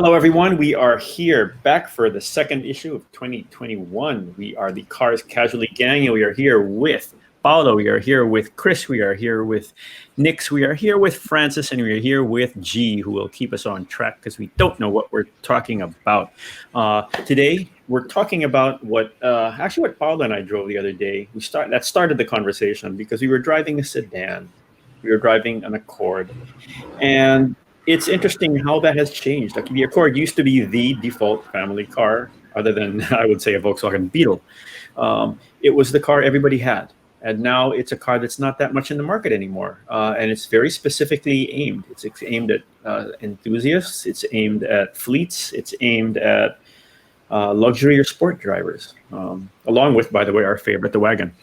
Hello, everyone. We are here back for the second issue of 2021. We are the Cars Casually Gang, and we are here with Paolo. We are here with Chris. We are here with Nix. We are here with Francis, and we are here with G, who will keep us on track because we don't know what we're talking about. Today, we're talking about what Paolo and I drove the other day. That started the conversation because we were driving a sedan. We were driving an Accord, and it's interesting how that has changed. Like the Accord used to be the default family car, other than I would say a Volkswagen Beetle. It was the car everybody had, and now it's a car that's not that much in the market anymore. And it's very specifically aimed. It's aimed at enthusiasts. It's aimed at fleets. It's aimed at luxury or sport drivers, along with, by the way, our favorite, the wagon.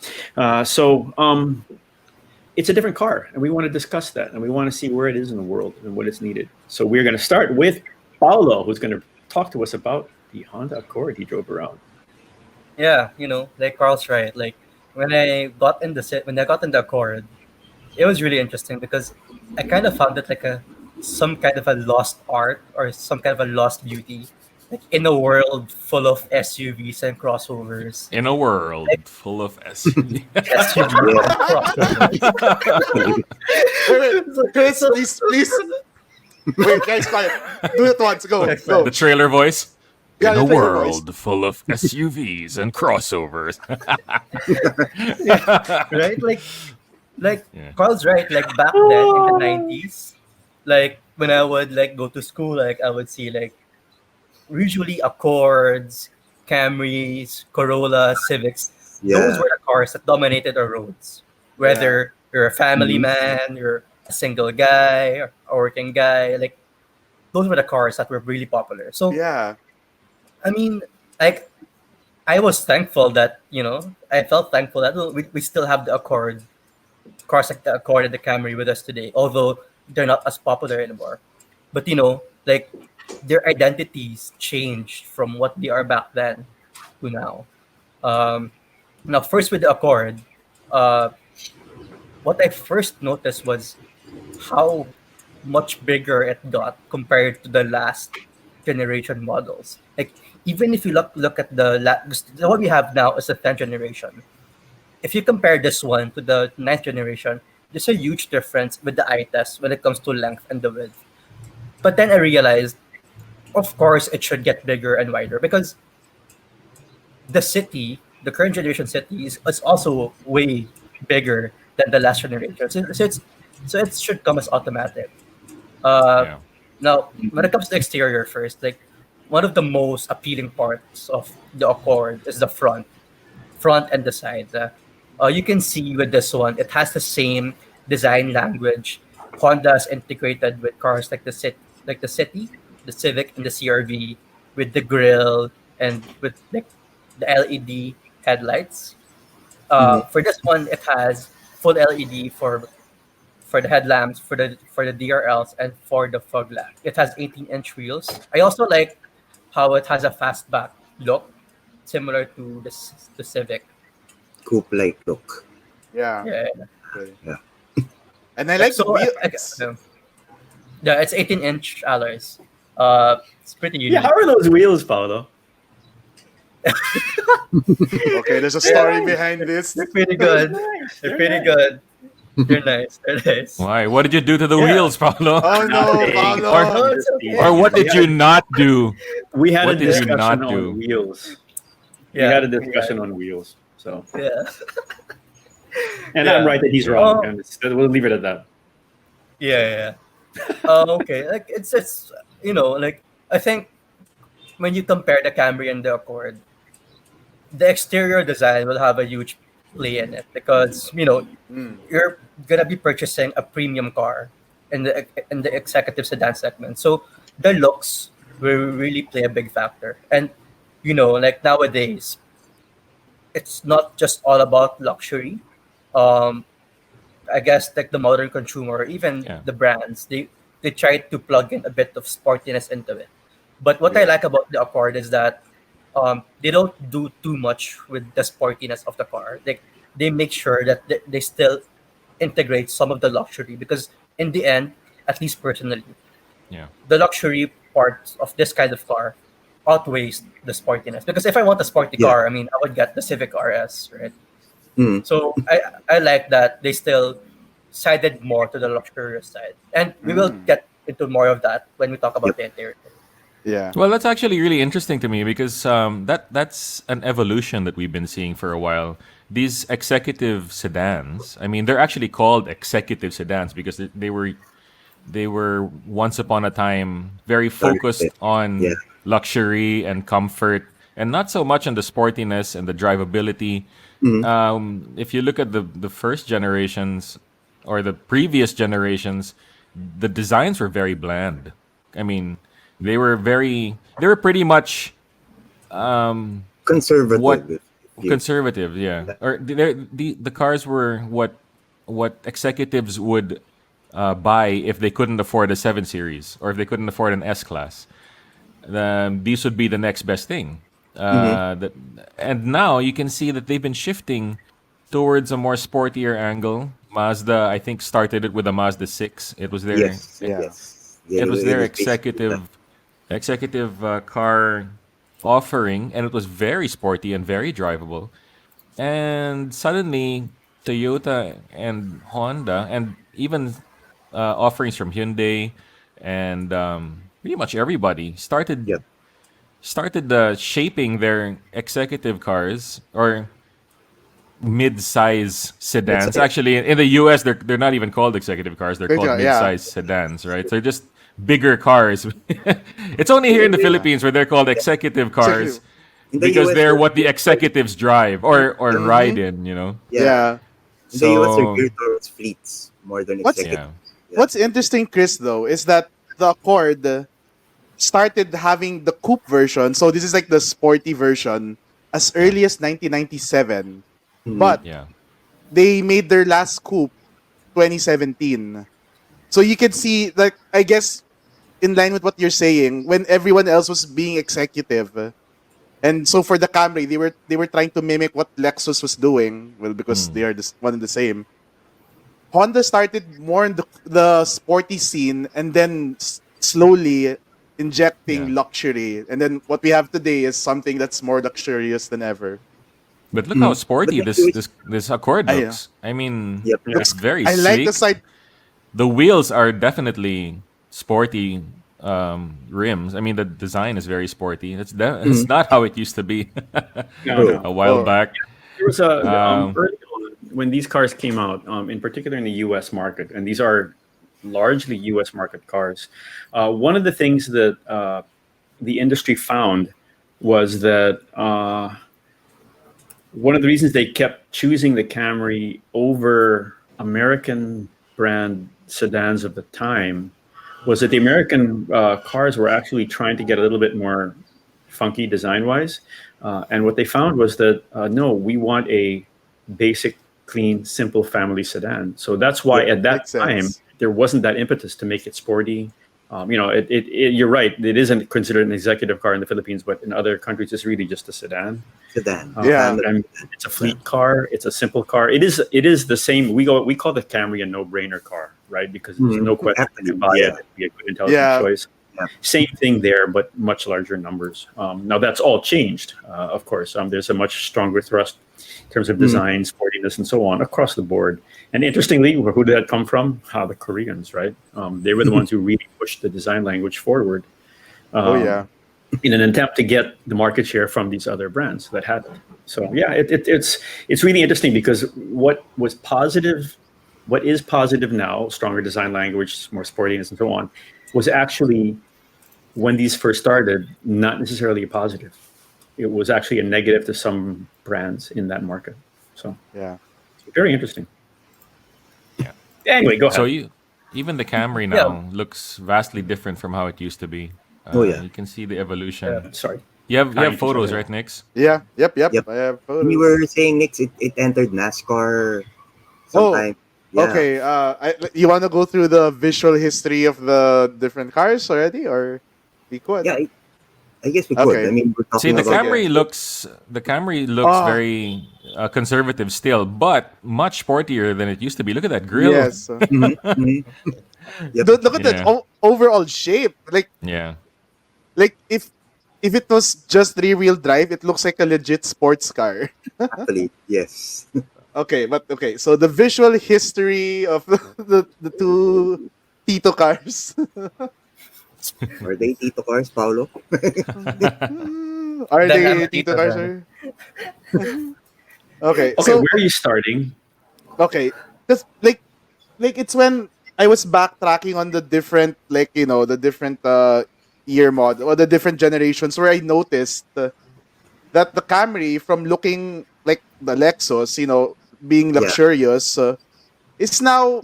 It's a different car, and we want to discuss that, and we want to see where it is in the world and what is needed. So we're going to start with Paolo, who's going to talk to us about the Honda Accord he drove around. Yeah, like Carl's right. Like when I got in the Accord, it was really interesting because I kind of found it like some kind of a lost art or some kind of a lost beauty. Like in a world full of SUVs and crossovers. In a world full of SUVs. Wait, Chris, please. Wait, guys, quiet. Do it once. Go. The trailer voice. Yeah, in a trailer world full of SUVs and crossovers. Right? Like Carl's right. Like back then in the 90s, like when I would like go to school, like I would see like usually Accords, Camrys, Corolla, Civics. Yeah. Those were the cars that dominated our roads. Whether you're a family man, you're a single guy, or a working guy, like those were the cars that were really popular. So Yeah. I mean, like I was thankful that I felt thankful that we still have the Accord, cars like the Accord and the Camry with us today, although they're not as popular anymore. But like their identities changed from what they are back then to now. Now, first with the Accord, what I first noticed was how much bigger it got compared to the last generation models. Like even if you look at what we have now is the 10th generation. If you compare this one to the 9th generation, there's a huge difference with the eye test when it comes to length and the width. But then I realized, of course, it should get bigger and wider because the current generation city is also way bigger than the last generation. So it should come as automatic. Now, when it comes to exterior first, like one of the most appealing parts of the Accord is the front and the side. You can see with this one, it has the same design language Honda's integrated with cars like the City, the Civic, and the CRV, with the grille and with like the LED headlights. For this one, it has full LED for the headlamps, for the DRLs, and for the fog lamp. It has 18-inch wheels. I also like how it has a fastback look, similar to the Civic. Coupe-like look. Yeah. Yeah. Yeah. And I like the wheels. Yeah, it's 18-inch alloys. It's pretty unique. Yeah, how are those wheels, Paolo? Okay, there's a story behind this. They're pretty good. They're pretty good. They're nice. They're nice. Why? What did you do to the wheels, Paulo? Oh no, Paulo. Or what did you not do? We had What a did you discussion not on do? wheels. Yeah, We had a discussion on wheels. So, Yeah. and Yeah. I'm right that he's wrong. Oh. And we'll leave it at that. Yeah. Okay. Like it's like I think when you compare the Camry and the Accord, the exterior design will have a huge play in it because you're gonna be purchasing a premium car in the executive sedan segment. So the looks will really play a big factor. And like nowadays, it's not just all about luxury. I guess like the modern consumer, even the brands, they try to plug in a bit of sportiness into it. But what I like about the Accord is that they don't do too much with the sportiness of the car. They make sure that they still integrate some of the luxury because in the end, at least personally, Yeah. the luxury parts of this kind of car outweighs the sportiness. Because if I want a sporty Yeah. car, I mean, I would get the Civic RS, right? Mm. So I like that they still sided more to the luxurious side, and we will get into more of that when we talk about the interior. Yeah. Well, that's actually really interesting to me because that's an evolution that we've been seeing for a while. These executive sedans, I mean, they're actually called executive sedans because they were once upon a time very focused on Yeah. luxury and comfort, and not so much on the sportiness and the drivability. If you look at the first generations or the previous generations, the designs were very bland. I mean, they were pretty much Conservative. what if you- conservative, yeah. Or the cars were what executives would buy if they couldn't afford a 7 Series or if they couldn't afford an S Class. These would be the next best thing. And now you can see that they've been shifting towards a more sportier angle. Mazda, I think, started it with a Mazda 6. It was their Yes. Yeah. Yes. Yeah, it was their basically executive car offering, and it was very sporty and very drivable. And suddenly, Toyota and Honda, and even offerings from Hyundai, and pretty much everybody Yep. started shaping their executive cars or mid-size sedans. Midsize. Actually, in the U.S., they're not even called executive cars; they're called Yeah. mid-size sedans, right? So they're just bigger cars. It's only here in the Philippines where they're called executive cars In the because US, they're what the executives drive or ride in. You know. Yeah. In the US, So- they're geared towards fleets more than What's- executive. Yeah. What's interesting, Chris, though, is that the Accord started having the coupe version. So this is like the sporty version as early as 1997. But Yeah. they made their last coupe 2017. So you can see, like, I guess, in line with what you're saying, when everyone else was being executive, and so for the Camry, they were trying to mimic what Lexus was doing. Well, because they are one and the same. Honda started more in the sporty scene, and then slowly injecting Yeah. luxury. And then what we have today is something that's more luxurious than ever. But look how sporty But this Accord Yeah. looks. I mean, Yep. it's very I like sleek. the side. The wheels are definitely sporty rims. I mean, the design is very sporty. It's not how it used to be No. a while Oh. back. There was a Um, early on, when these cars came out, in particular in the U.S. market, and these are largely U.S. market cars. One of the things that the industry found was that one of the reasons they kept choosing the Camry over American brand sedans of the time was that the American cars were actually trying to get a little bit more funky design-wise. And what they found was that, no, we want a basic, clean, simple family sedan. So that's why Yeah, at that makes sense. time, there wasn't that impetus to make it sporty. You're right. It isn't considered an executive car in the Philippines, but in other countries, it's really just a sedan. Sedan. Yeah. And it's a fleet car. It's a simple car. It is the same. We call the Camry a no-brainer car, right? Because there's no question to buy it. It'd be a good intelligent Yeah. choice. Yeah. Same thing there, but much larger numbers. Now that's all changed, of course. There's a much stronger thrust in terms of design, sportiness, and so on across the board. And interestingly, who did that come from? The Koreans, right? They were the ones who really pushed the design language forward. Yeah. In an attempt to get the market share from these other brands that had it. So yeah, it's really interesting because what is positive now, stronger design language, more sportiness, and so on, was actually, when these first started, not necessarily a positive. It was actually a negative to some brands in that market. So Yeah. very interesting. Yeah. Anyway, go ahead. So even the Camry now looks vastly different from how it used to be. Oh, yeah. You can see the evolution. Yeah. Sorry. You have Tiny photos, picture. right, Nix? Yeah. Yep. Yep. I have photos. When you were saying, Nick, it entered NASCAR sometime. Yeah. Okay. You want to go through the visual history of the different cars already, or we could? Yeah, I guess we could. Okay. I mean, we're talking See, the about Camry looks very conservative still, but much sportier than it used to be. Look at that grill. Yes. Mhm, mhm. Yep. Look at that Yeah. overall shape. Like Yeah. like if it was just rear-wheel drive, it looks like a legit sports car. Actually, yes. Okay, but okay. So the visual history of the two Tito cars. Are they Tito cars, Paolo? Are Then I'm they a Tito Tito cars? then. Okay, Okay, so where are you starting? okay, because like it's when I was backtracking on the different the different year model or the different generations where I noticed that the Camry from looking like the Lexus, being Yeah. luxurious, is now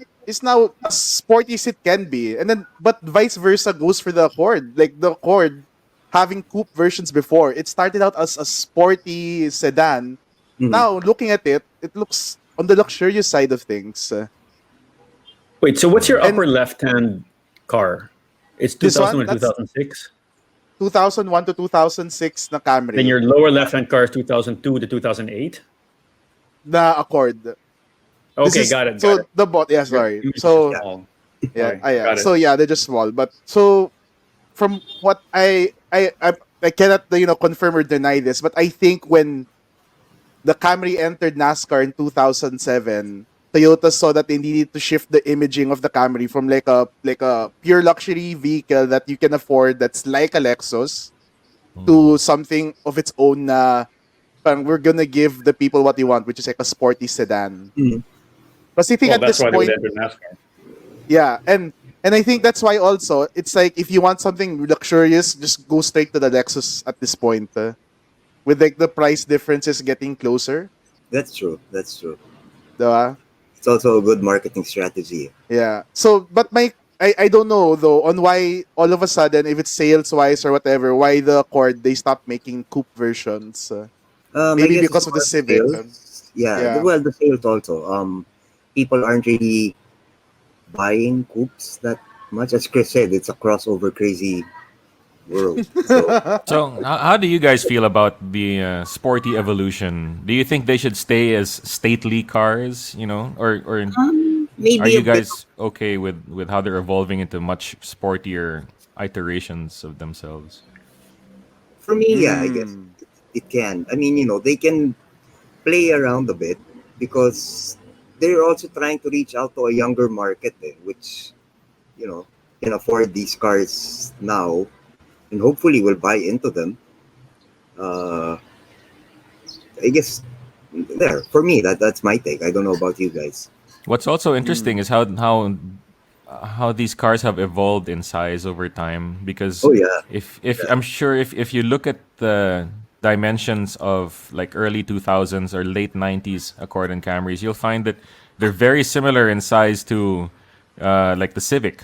as sporty as it can be, and then but vice versa goes for the Accord. Like the Accord having coupe versions before, it started out as a sporty sedan. Mhm. Now looking at it, it looks on the luxurious side of things. Wait, so what's your upper And left-hand car? It's this 2000 one, or that's 2006. 2001 to 2006 na Then Camry, your lower left-hand car is 2002 to 2008. na Accord. This Okay, is got it. Got so it. the bot. Yeah, Your sorry. image is So small. yeah, Okay, yeah. got it. So yeah, they're just small. But so from what I cannot confirm or deny this, but I think when the Camry entered NASCAR in 2007, Toyota saw that they needed to shift the imaging of the Camry from like a pure luxury vehicle that you can afford that's like a Lexus to something of its own na parang we're gonna give the people what they want, which is like a sporty sedan. Mhm. Because I think Well, at that's this why they would point, enter NASCAR. yeah, and I think that's why also it's like if you want something luxurious, just go straight to the Lexus at this point. With like the price differences getting closer, That's true. That's true. diba? It's also a good marketing strategy. Yeah. So, but I don't know though on why all of a sudden, if it's sales wise or whatever, why the Accord they stopped making coupe versions. I Maybe guess it's because of the more Civic. sales. Yeah. Yeah. Well, the sales also. People aren't really buying coupes that much. As Chris said, it's a crossover crazy world. So So, how do you guys feel about the sporty evolution? Do you think they should stay as stately cars, or are maybe a you bit. guys okay with how they're evolving into much sportier iterations of themselves? For me, yeah, I guess Mm. it can. I mean, they can play around a bit because they're also trying to reach out to a younger market, which you know can afford these cars now and hopefully will buy into them. Uh, I guess there for me that's my take. I don't know about you guys. What's also Mm. interesting is how these cars have evolved in size over time. Because Oh yeah, if I'm sure if you look at the dimensions of like early 2000s or late 90s Accord and Camrys, you'll find that they're very similar in size to like the Civic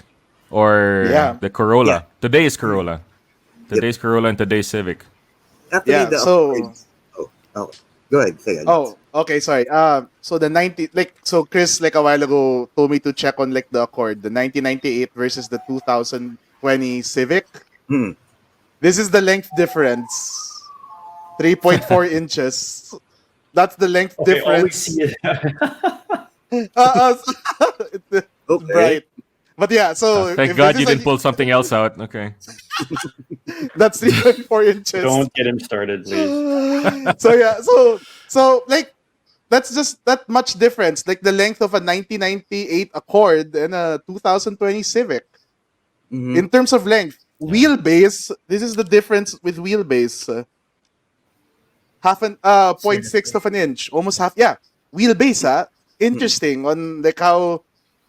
or Yeah. the yeah. Corolla. Today's Corolla, Yep. and today's Civic. Actually, Yeah. the So. upgrades. Oh, go ahead. Say it. Oh, okay, sorry. So the 90 so Chris like a while ago told me to check on like the Accord, the 1998 versus the 2020 Civic. Hmm. This is the length difference. 3.4 inches. That's the length Okay, all we difference. see is It's Okay. bright. But yeah, so Thank if God this you is didn't pull something else out. Okay. that's 3.4 inches. don't get him started, please. So yeah, so like that's just that much difference. Like the length of a 1998 Accord and a 2020 Civic. Mhm. In terms of length, wheelbase, this is the difference with wheelbase. Half an 0.6 of an inch, almost half. Yeah, wheelbase. Interesting on like how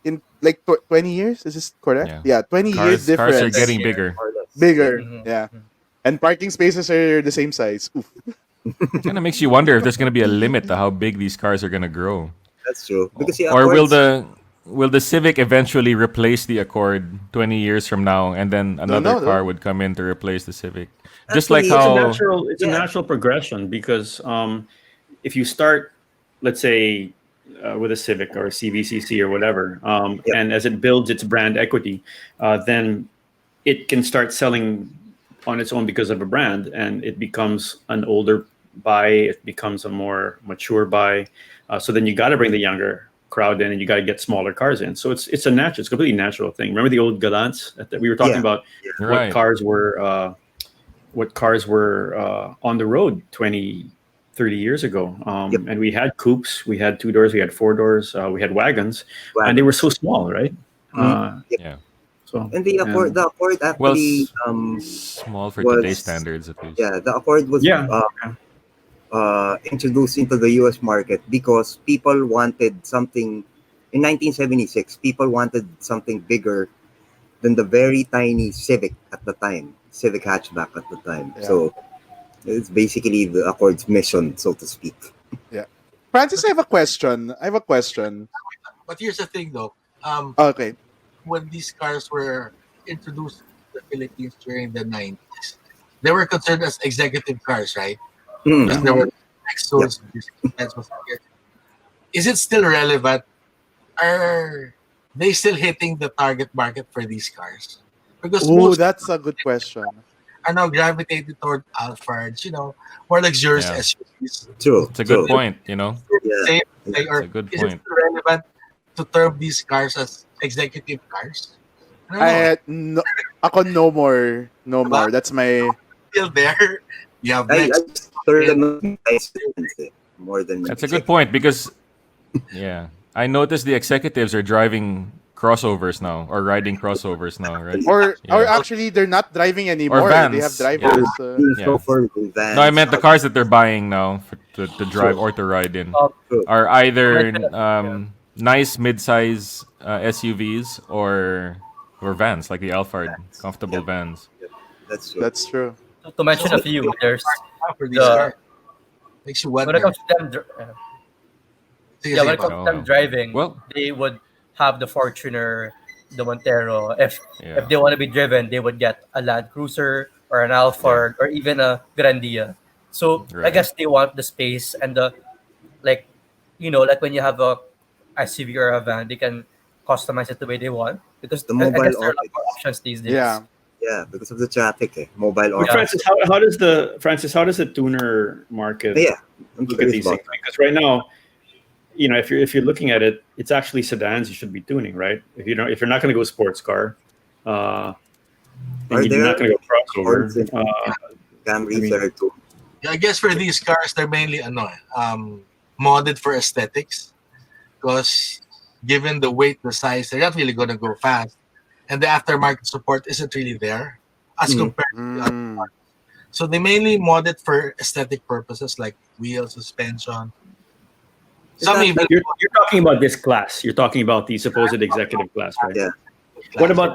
in like 20 years. Is this correct? Yeah. Yeah, 20-year Cars are difference. getting bigger. More or less. Bigger. Mhm. Yeah, and parking spaces are the same size. Oof. Kind of makes you wonder if there's going to be a limit to how big these cars are going to grow. That's true. Because the Or will Accords, the Civic eventually replace the Accord 20 years from now, and then another No. car would come in to replace the Civic? Just like Actually, how It's a Yeah. natural progression because if you start, let's say, with a Civic or a CVCC or whatever, Yep. and as it builds its brand equity, then it can start selling on its own because of a brand, and it becomes an older buy. It becomes a more mature buy. So then you got to bring the younger crowd in, and you got to get smaller cars in. So it's a completely natural thing. Remember the old Galants that we were talking Yeah. about? You're What right. cars were what cars were on the road 20, 30 years ago. And we had coupes, we had 2 doors, we had 4 doors, we had wagons, and they were so small, right? Yeah. So And the Accord Well, actually small for was today's standards, at least. the Accord was yeah, introduced into the U.S. market because people wanted something in 1976. People wanted something bigger than the very tiny Civic at the time, Civic hatchback at the time. Yeah. So it's basically the Accord's mission, so to speak. Yeah. Francis, I have a question. But here's the thing, though. Okay. When these cars were introduced to the Philippines during the 90s, they were considered as executive cars, right? Because there were Lexus. Is it still relevant? Are they still hitting the target market for these cars? Because Oh, most that's a good question. are now gravitated toward Alphards, more luxurious Yeah. SUVs. True. It's a good true. point, Yeah. Say, or It's a good is it point. still relevant to term these cars as executive cars? I don't know. Ako no more. No more. That's my... Still there. You have I Lex. just heard them more than That's a good point because, yeah, I noticed the executives are driving crossovers now or riding crossovers now, right? Or Yeah. actually, they're not driving anymore. vans. They have drivers. being Yeah. chauffeured in vans. No, I meant the cars that they're buying now to drive or to ride in are either nice mid-size SUVs or vans like the Alphard, comfortable vans. That's true. That's true. To mention a few, there's For these the cars. Makes you when wonder. it comes to them, Sige, when sige it po. comes to them driving, Well, they would have the Fortuner, the Montero. If yeah. they want to be driven, they would get a Land Cruiser or an Alphard or even a Grandia. So I Right. guess they want the space and the like, like when you have a SUV or a van, they can customize it the way they want because The I mobile guess there are a lot orbits. more options these days. Yeah. Yeah, because of the traffic, mobile But or Francis, how does the tuner market yeah. I'm look at curious these about things? Because right now, if you're looking at it, it's actually sedans you should be tuning, right? If you're not going to go sports car, Are and you're there not going to go crossover. Accords and Camry Interior too. Yeah, I guess for these cars, they're mainly modded for aesthetics. Because given the weight, the size, they're not really going to go fast. And the aftermarket support isn't really there as compared to the other Mm. cars. So they mainly mod it for aesthetic purposes like wheel suspension. Some that- even You're talking about this class. You're talking about the supposed executive class, right? Yeah. What about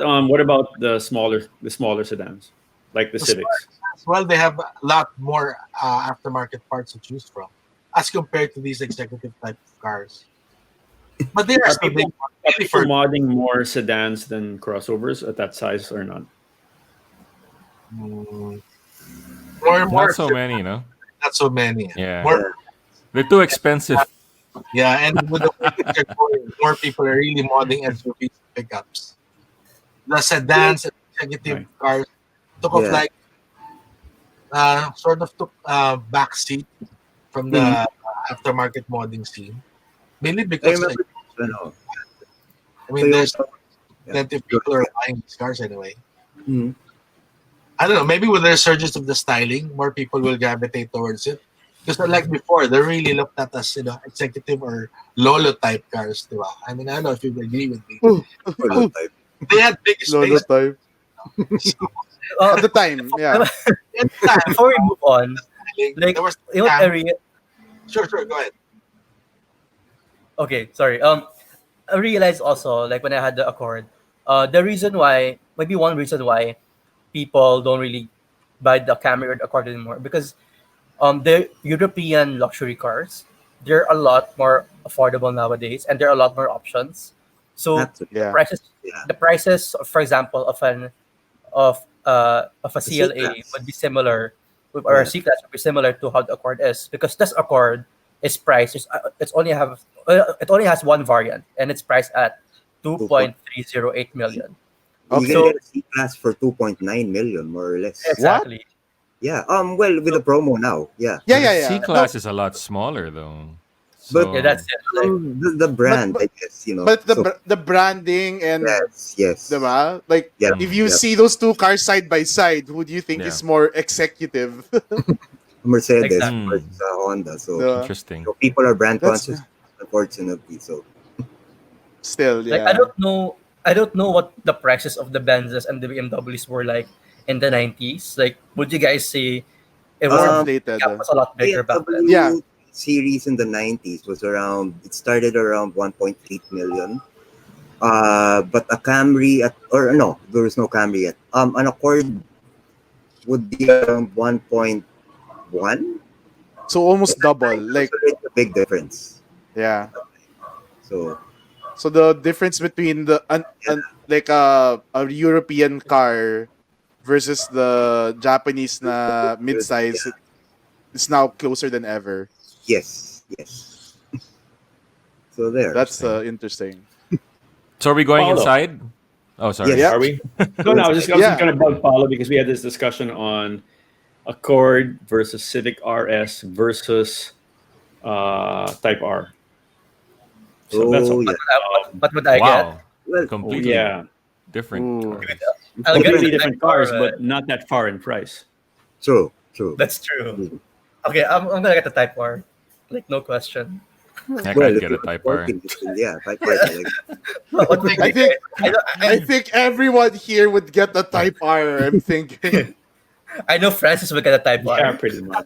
the smaller sedans, like the Civics? well, they have a lot more aftermarket parts to choose from as compared to these executive type of cars. But they are Are still people, big are mainly people for modding more sedans than crossovers at that size or not? more and more. Not so many, no? Not so many. Yeah. More, They're too expensive. yeah, and with the way things are going, more people are really modding SUVs and pickups. The sedans and executive cars took off Yeah. like sort of took back seat from the aftermarket modding scene. Mainly I because remember, ano, there's Toyota. plenty of people are buying these cars anyway. Mhm. I don't know, maybe with the resurgence of the styling, more people will gravitate towards it. Because like before, they're really looked at as executive or Lolo type cars, diba? I mean, I don't know if you agree with me. Lolo type. They had big Lolo space. type. At the time, yeah. Before we move on, like there was Sure, go ahead. Okay, sorry. I realized also, like when I had the Accord, the reason why, maybe one reason why people don't really buy the Camry or the Accord anymore, because the European luxury cars, they're a lot more affordable nowadays, and there are a lot more options. So Absolutely. Yeah. Yeah. the prices, for example, of a CLA C-Class. would be similar, or a Yeah. C-Class would be similar to how the Accord is, because this Accord is priced. It only has one variant, and it's priced at 2.308 million. You So- can get a C-Class for 2.9 million, more or less. But Yeah, that's it. Like, the brand, But- I guess, you know. But So, the branding and yes. diba? Like Yep, if you yep. see those two cars side by side, who do you think Yeah. is more executive? Mercedes Exactly. versus Honda. So, Diba? Interesting. so people are brand That's- conscious, unfortunately. So Still, like yeah. I don't know what the prices of the Benzes and the BMWs were like in the 90s. Like, would you guys say it was, Um, inflated. gap was a lot bigger back then? BMW Yeah. series in the 90s was around, it started around 1.8 million. But a Camry or no, there was no Camry yet. An Accord would be around 1.1. So almost double. Like So it's a big difference. yeah. So So the difference between the like a European car versus the Japanese na midsize is now closer than ever. yes. So there. That's interesting. So are we going Paulo. inside? Oh, sorry. Yes. Yeah. Are we? No, I was just Yeah. going to bug Paulo because we had this discussion on Accord versus Civic RS versus Type R. So that's all. yeah. What would I get? Wow. Well, Completely Yeah, different. Ooh. cars. I'll get completely the different Type R, cars, but not that far in price. true. That's true. Okay, I'm gonna get the Type R. Like, no question. Heck, Well, I'd if get you a Type want R. sporting, yeah, Type R. Like, What would I you think get? I think everyone here would get the Type R. I'm thinking. I know Francis would get a Type R. Yeah, pretty much.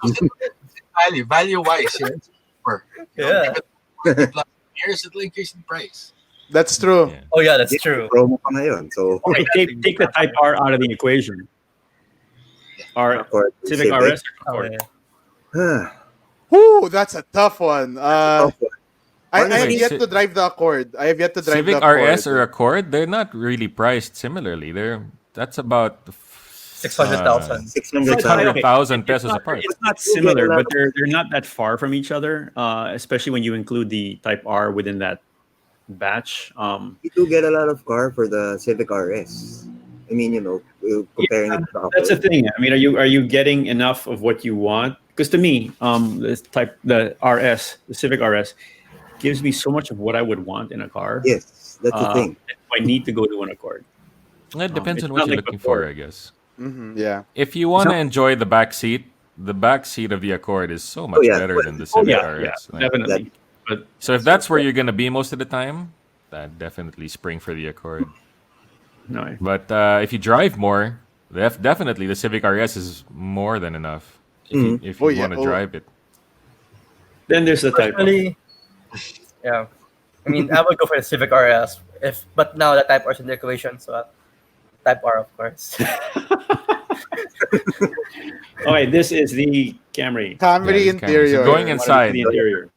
Value wise, it's cheaper. Yeah. Give it 40+ years, it'll increase in price. That's true. Yeah. Oh yeah, that's yeah, true. promo pa ngayon. So, Okay, take the Type R out of the equation. Or Accord, Civic RS or Accord. Okay. Whoo, that's a tough one. Tough one. I have Honestly, yet to drive the Accord. I have yet to drive Civic the Accord. RS or Accord, they're not really priced similarly. That's about 600,000. 600,000. 600,000 pesos It's not- apart. It's not similar, but they're not that far from each other, especially when you include the Type R within that batch. You do get a lot of car for the Civic RS. I mean, comparing it to the That's the Accord. thing. I mean, are you getting enough of what you want? Because to me, the Civic RS, gives me so much of what I would want in a car. Yes, that's the thing. I need to go to an Accord. It depends it's on what not you're like looking before. for, I guess. Yeah. If you want to enjoy the back seat of the Accord is so much yeah. better than the Oh Civic yeah, RS. Like, definitely. But so if that's where you're gonna be most of the time, that definitely spring for the Accord. no, But if you drive more, definitely the Civic RS is more than enough. If you Oh, yeah. want to Oh. drive it. then there's the Type R. Personally, yeah. I mean, I would go for the Civic RS but now the Type R is in the equation, so Type R, of course. Okay, this is the Camry. Camry Yeah, it's Camry. Interior. So going What is inside, the interior.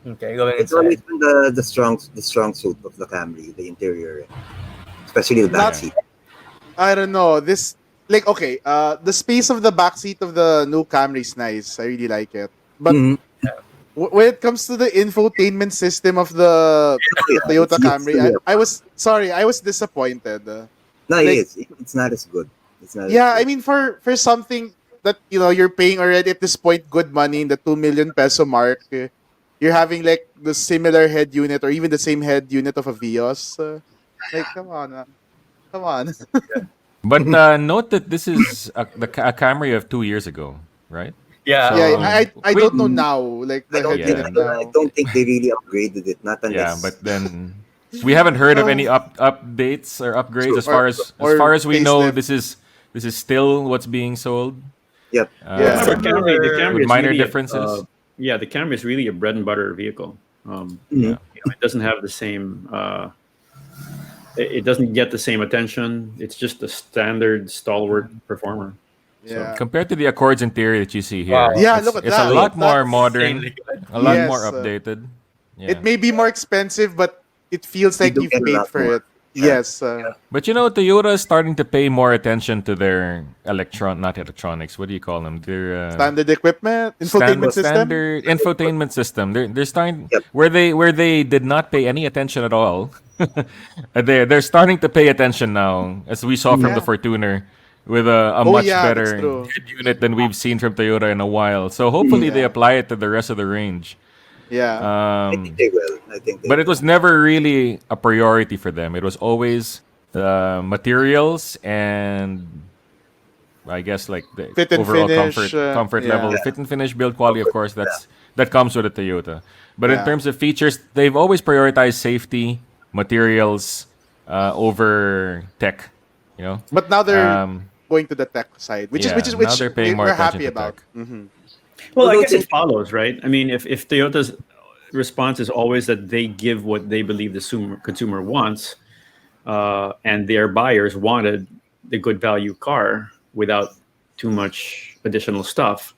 Okay, going It's always inside. been the strong suit of the Camry, the interior, especially the back Not- seat. I don't know. This like okay, the space of the back seat of the new Camry is nice. I really like it. But Mhm. when it comes to the infotainment system of the Toyota Camry, I was disappointed. No, like- it is. It's not as good. It's not. Yeah, as I mean for something that you're paying already at this point good money in the 2 million peso mark. You're having like the similar head unit or even the same head unit of a Vios. Like come on. Come on. But note that this is a Camry of 2 years ago, right? Yeah. So- Yeah, I Wait. don't know now. Like I the don't, head think, unit I now. don't think they really upgraded it. Not unless. Yeah, but then we haven't heard of any updates or upgrades as far as Or we know. facelift. This is still what's being sold. Yep. Yeah. Remember, the Camry With is minor really differences. yeah, the Camry is really a bread and butter vehicle. Mhm. It doesn't have the same. It doesn't get the same attention. It's just a standard stalwart performer. Yeah. Compared to the Accords interior that you see here, Wow. Yeah, it's, look at it's that. a lot more That's modern, insanely good. a lot Yes, more updated. Yeah. It may be more expensive, but it feels like do you've get a paid lot for more. it. Yes. But Toyota is starting to pay more attention to their not electronics. What do you call them? Their Standard equipment, infotainment system. standard infotainment system. They're starting Yep. where they did not pay any attention at all. they're starting to pay attention now, as we saw from Yeah. the Fortuner, with a Oh, much yeah, that's better true. head unit than we've seen from Toyota in a while. So hopefully they apply it to the rest of the range. Yeah. I think they will. I think they But it will. was never really a priority for them. It was always the materials and I guess like the Fit and overall finish. comfort Yeah. level, fit and finish, build quality. Of course, that comes with a Toyota. But in Yeah. terms of features, they've always prioritized safety, materials over tech. You know, But now they're um, going to the tech side, which yeah, is now they're paying more we're attention happy to about. tech. Well, I Although guess it's it follows, right? I mean, if Toyota's response is always that they give what they believe the consumer wants, and their buyers wanted the good value car without too much additional stuff.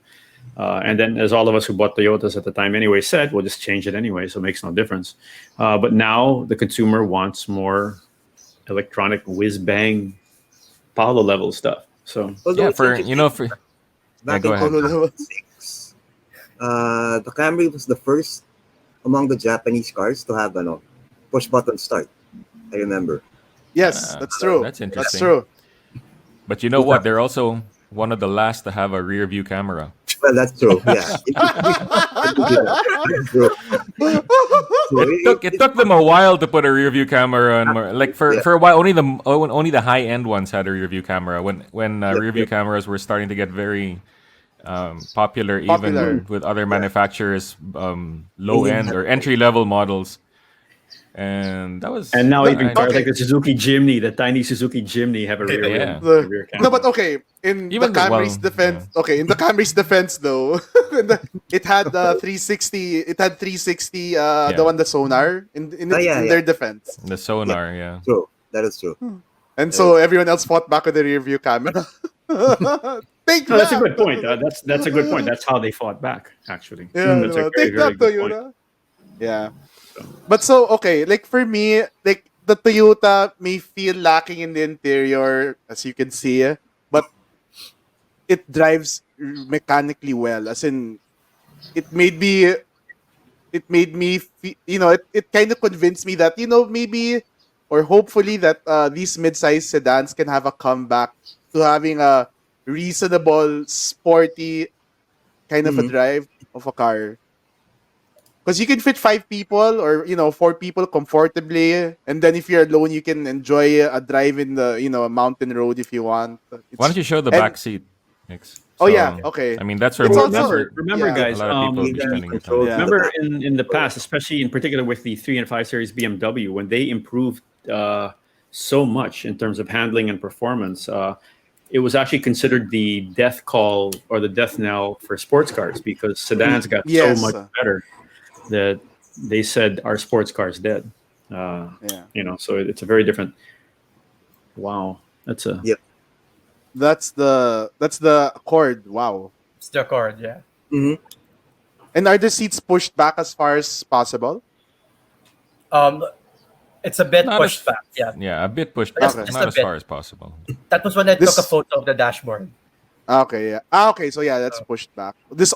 And then, as all of us who bought Toyotas at the time anyway said, we'll just change it anyway, so it makes no difference. But now the consumer wants more electronic whiz bang Paulo level stuff. So Although Yeah, it's for interesting, for back go in ahead. 2006, the Camry was the first among the Japanese cars to have push button start. I remember. Yes, that's true. That's That's interesting. true. But you know what? They're also one of the last to have a rear view camera. Well, that's true. Yeah. That's true. So It took them a while to put a rear view camera on. Like Yeah. for a while, only the high end ones had a rear view camera. When rear view cameras were starting to get very popular, Popular. even with other manufacturers, low They end didn't or have- entry level models, and that was and now No, even cars okay. like the Suzuki Jimny, the tiny Suzuki Jimny, have a rear Yeah. wheel, The- rear camera. no, but okay. In Even the the- well, Camry's defense, okay. In the Camry's defense, though, it had 360. It had 360. The Yeah. one the sonar in yeah. their defense, the sonar. Yeah. True. That is true. and so everyone else fought back with the rear view camera. Take No, that's a that! good point. That's a good point. That's how they fought back, actually. Yeah, That's a diba? Take that, good point. Toyota. Yeah. But so, okay, like for me, like the Toyota may feel lacking in the interior, as you can see, but it drives mechanically well. As in, it made me, it kind of convinced me that, maybe or hopefully that these mid-size sedans can have a comeback to having a reasonable, sporty kind of a drive of a car. Because you can fit 5 people or 4 people comfortably, and then if you're alone, you can enjoy a drive in the a mountain road if you want. Why don't you show the and- back seat? Nick? Oh, yeah, okay. I mean, that's where It's more, also- that's where Remember, Yeah. guys. a lot of people will be Yeah. spending their Control. time. Yeah. Remember in the past, especially in particular with the 3 and 5 Series BMW, when they improved so much in terms of handling and performance, it was actually considered the death call or the death knell for sports cars because sedans got Yes. so much better that they said our sports car's dead. Yeah. So it's a very different. Wow, that's a Yep. That's the Accord. Wow. It's the Accord, yeah. Mm-hmm. And are the seats pushed back as far as possible? It's a bit Not pushed as- back, yeah. Yeah, a bit pushed Just- back, just not a as bit. far as possible. That was when I This- took a photo of the dashboard. Okay, yeah. Okay, so yeah, that's pushed back. This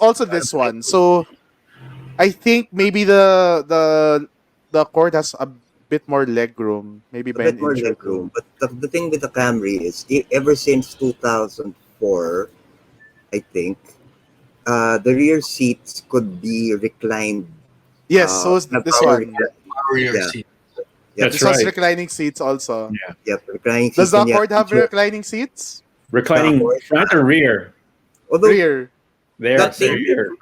one. So I think maybe the Accord has a bit more leg room, maybe A by bit an more inch or leg room. two. But the thing with the Camry is, ever since 2004, I think, the rear seats could be reclined. Yes, so is the this power- one. Rear Yeah. seat. Yeah, That's This has right. reclining seats also. yeah, reclining Does seats. the and yeah, Accord have control. reclining seats? reclining front or rear. Although Rear. There, that so thing, rear.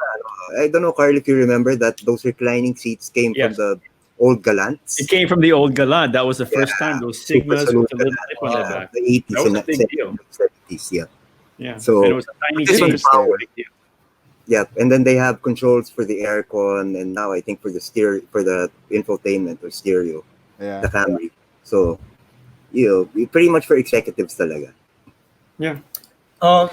I don't know, Carl, if you remember that those reclining seats came Yes. from the old Galants. It came from the old Galant. That was the first time those Sigmas Super with a little Galant. lip on the back. The 80s That was and a big deal. 70s, yeah. Yeah. So- and it was a tiny This thing. one's power. Big deal. Yeah, and then they have controls for the aircon, and now I think for the infotainment or stereo, Yeah. the Camry. So, pretty much for executives talaga. Yeah.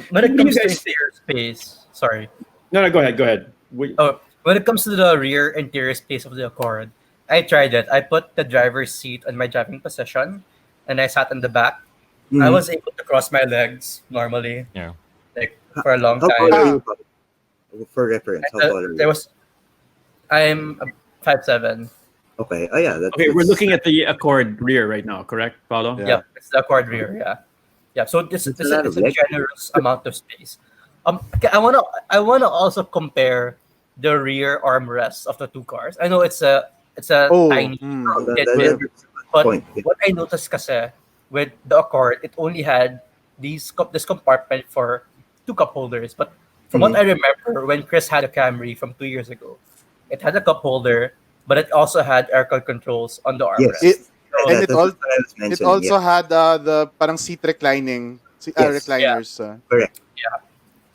When it You comes to guys- interior space, sorry. No, go ahead. When it comes to the rear interior space of the Accord, I tried it. I put the driver's seat on my driving position, and I sat in the back. I was able to cross my legs normally, Yeah. like for a long How tall time. are you? For reference, how tall are you? I'm 5'7". Okay. Oh yeah. Okay, we're looking at the Accord rear right now, correct, Paulo? Yeah. Yeah, it's the Accord rear. Yeah. So this It's is a lot it's of a leg. generous amount of space. Okay, I wanna also compare the rear armrests of the two cars. I know it's a Oh, tiny That, detail, that's a good but point. Yeah. what I noticed kasi with the Accord, it only had this compartment for two cup holders. But from what I remember, when Chris had a Camry from 2 years ago, it had a cup holder, but it also had aircon controls on the Yes. armrest. it So, and That, it that's all what I was it mentioning. also Yeah. had the parang seat reclining Yes. recliners. Correct.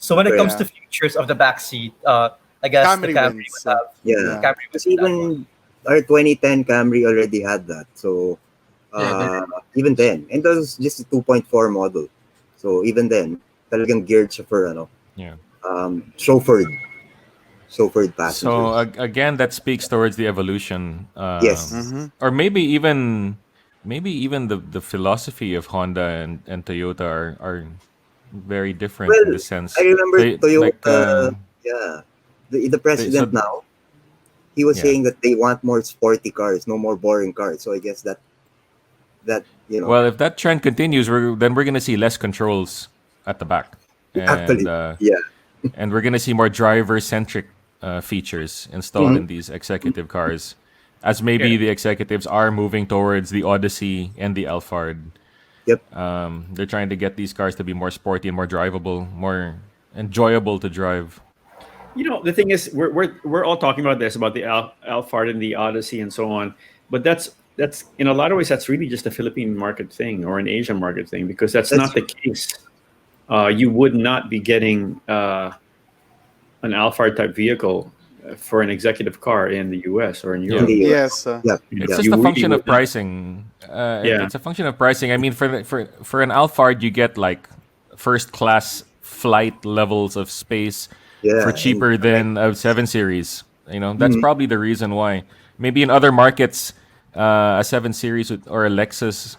so when it comes Yeah. to features of the back seat, I guess the Camry Camry wins. would have Yeah. Yeah. Camry would Because have that one. even our 2010 Camry already had that. So Yeah, even then, and that was just a 2.4 model. So even then, talagang geared siya for Yeah. chauffeured So passengers. again, that speaks towards the evolution, Yes. Mm-hmm. or maybe even the philosophy of Honda and Toyota are very different in Well, the sense I remember they like Toyota. Yeah, the they so president now, he was yeah. saying that they want more sporty cars, no more boring cars. So I guess that Well, if that trend continues, we're gonna see less controls at the back, and actually, yeah. we're gonna see more driver-centric features installed in these executive cars, as maybe Yeah. the executives are moving towards the Odyssey and the Alphard. Yep. They're trying to get these cars to be more sporty and more drivable, more enjoyable to drive. The thing is, we're all talking about this, about the Alphard and the Odyssey and so on, but that's in a lot of ways that's really just a Philippine market thing or an Asian market thing, because that's That's not the case. You would not be getting an Alphard type vehicle for an executive car in the US or in In Yeah. Europe. the US. Yes. Yeah. It's Yeah. just You a really function of would not. pricing. Yeah. It's a function of pricing. I mean, for an Alphard, you get like first class flight levels of space Yeah. for And cheaper than a 7 Series. That's probably the reason why. Maybe in other markets, a 7 Series or a Lexus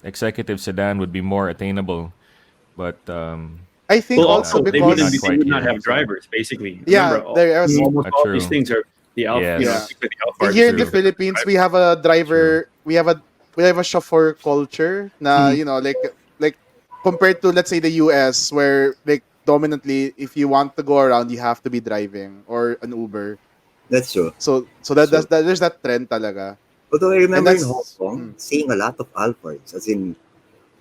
executive sedan would be more attainable. But I think Well, also also maybe not because they quite would not here. have drivers. Basically, yeah, remember, there was almost all these True. things are the Alpha. Yes. Things like the Alphard. here in the True. Philippines we have a driver we have a chauffeur culture na like compared to, let's say, the US, where like dominantly if you want to go around you have to be driving or an Uber. that's true. So there's that trend talaga. Although I And remember in Hong that's Kong seeing a lot of Alphards, as in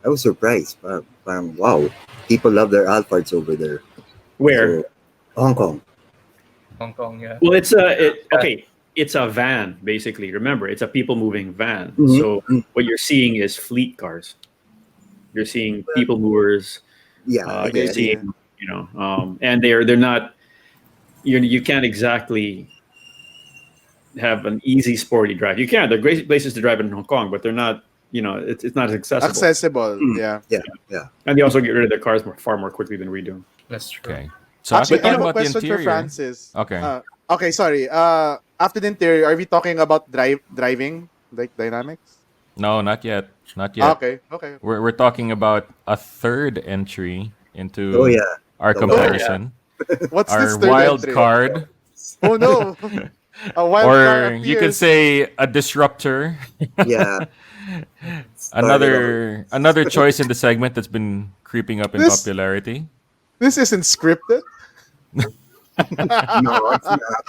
I was surprised. Parang, wow, people love their Alphards over there. Where? So Hong Kong. Hong Kong, yeah. Well, okay. It's a van, basically. Remember, it's a people moving van. Mhm. So what you're seeing is fleet cars. You're seeing people movers. Yeah, I You're guess. maybe. seeing, and they're not. You can't exactly have an easy sporty drive. You can. There are great places to drive in Hong Kong, but they're not. It's not as accessible. Accessible. Mm. Yeah. Yeah. And they also get rid of their cars far more quickly than we do. That's true. Okay. So after Actually, I talking have a about the question for interior, Francis. okay. Okay, sorry. After the interior, are we talking about driving, like dynamics? No, not yet. Not yet. Okay. We're talking about a third entry into Oh yeah. our The comparison. What's this Our third wild entry? card, Oh no, a wild card or you could appears. say a disruptor. Yeah. Another choice in the segment that's been creeping up in This- popularity. This isn't scripted. No, it's not.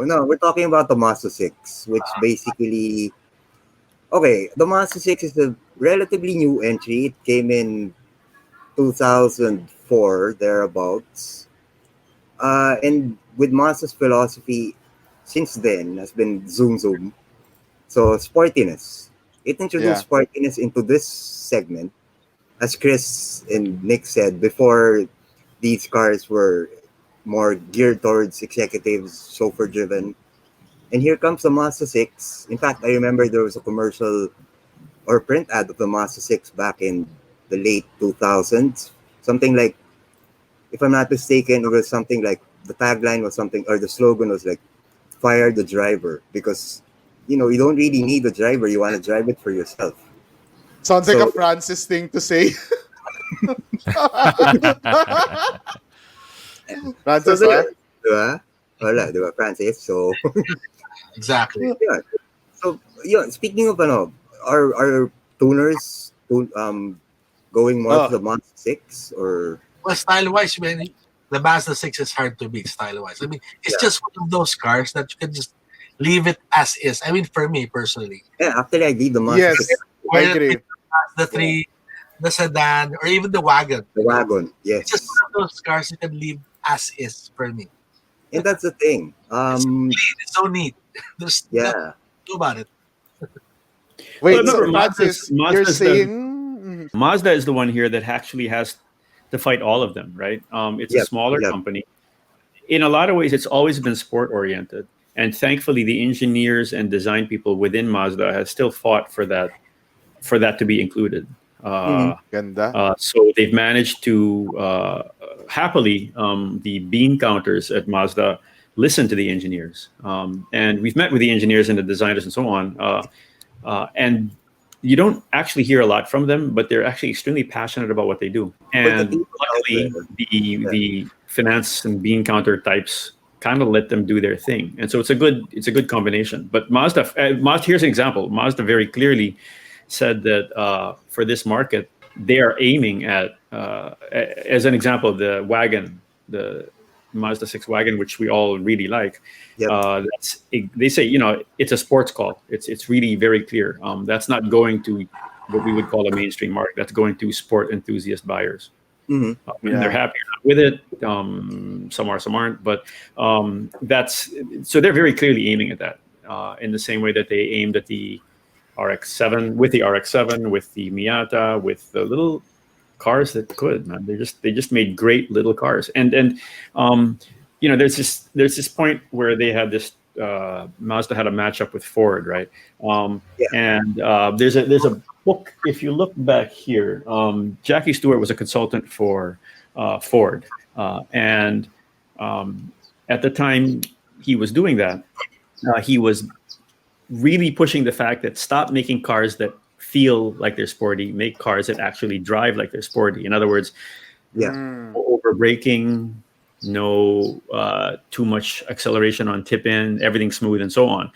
No. We're talking about the Mazda 6, which basically, okay, the Mazda 6 is a relatively new entry. It came in 2004 thereabouts, and with Mazda's philosophy since then has been zoom zoom. So sportiness. It introduced sportiness into this segment, as Chris and Nick said before. These cars were more geared towards executives, chauffeur driven. And here comes the Mazda 6. In fact, I remember there was a commercial or print ad of the Mazda 6 back in the late 2000s. Something like, if I'm not mistaken, it was something like the tagline was something, or the slogan was like, fire the driver. Because, you don't really need a driver. You want to drive it for yourself. Sounds like So- a Francis thing to say. Francis, So, ah? diba? Wala, diba, Francis? So, exactly. yeah. So, speaking of, our tuners going more Oh. to the Mazda 6 or Well, style-wise, man, the Mazda 6 is hard to beat style-wise. I mean, it's Yeah. just one of those cars that you can just leave it as is. I mean, for me personally, Yeah, after I did the Mazda Yes, 6, I agree. the 3, the sedan, or even the wagon. the wagon, It's just yes. one of those cars you can leave as is for me. And that's the thing. It's so neat. There's nothing Yeah. to do about it. Wait, Well, so remember, Francis, you're Mazda's the- saying Mazda is the one here that actually has to fight all of them, right? It's a Yep, smaller yep. company. In a lot of ways, it's always been sport oriented, and thankfully, the engineers and design people within Mazda have still fought for that to be included. ganda. So they've managed to happily the bean counters at Mazda listen to the engineers, and we've met with the engineers and the designers and so on. And you don't actually hear a lot from them, but they're actually extremely passionate about what they do. And people luckily, out there, the finance and bean counter types kind of let them do their thing, and so it's a good combination. But Mazda, here's an example. Mazda very clearly said that for this market, they are aiming at, as an example, the wagon, the Mazda 6 wagon, which we all really like. Yep. They say, it's a sports call. It's really very clear. That's not going to what we would call a mainstream market. That's going to sport enthusiast buyers. Mhm. And they're happy with it. Some are, some aren't. But so they're very clearly aiming at that in the same way that they aimed at the RX-7, with the RX-7, with the Miata, with the little cars that could, man. They just made great little cars. And there's this point where they had this Mazda had a matchup with Ford, right? And there's a book. If you look back here, Jackie Stewart was a consultant for Ford, and at the time he was doing that, he was really pushing the fact that stop making cars that feel like they're sporty, make cars that actually drive like they're sporty. In other words, no over braking, no too much acceleration on tip in, everything smooth and so on.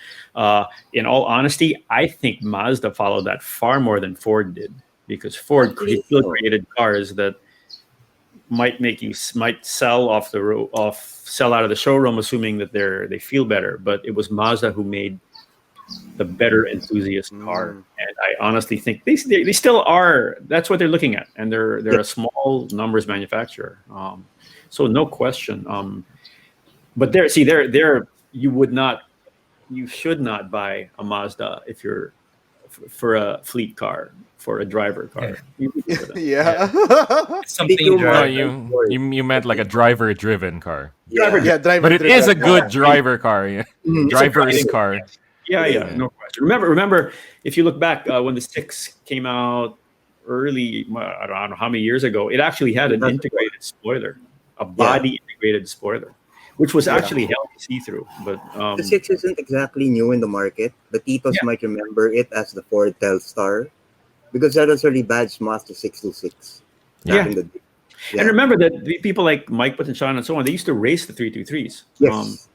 In all honesty, I think Mazda followed that far more than Ford did, because Ford still created cars that might sell sell out of the showroom, assuming that they feel better. But it was Mazda who made the better enthusiast car, and I honestly think they still are. That's what they're looking at, and they're a small numbers manufacturer, so no question. But there, you should not buy a Mazda if you're for a fleet car, for a driver car. Yeah. It's something you No, drive. you meant like a driver-driven car, Yeah, driver. but it is a driven. good driver car. Yeah. Driver's car. Yeah, no question. Remember, if you look back when the 6 came out early, I don't know how many years ago, it actually had an integrated spoiler, a body integrated spoiler, which was actually healthy see-through. But The 6 isn't exactly new in the market. The Titos might remember it as the Ford Telstar, because that was really badge Mazda 626. Yeah. back in the day. Yeah. And remember that the people like Mike Patanchan and so on, they used to race the 323s. Yes.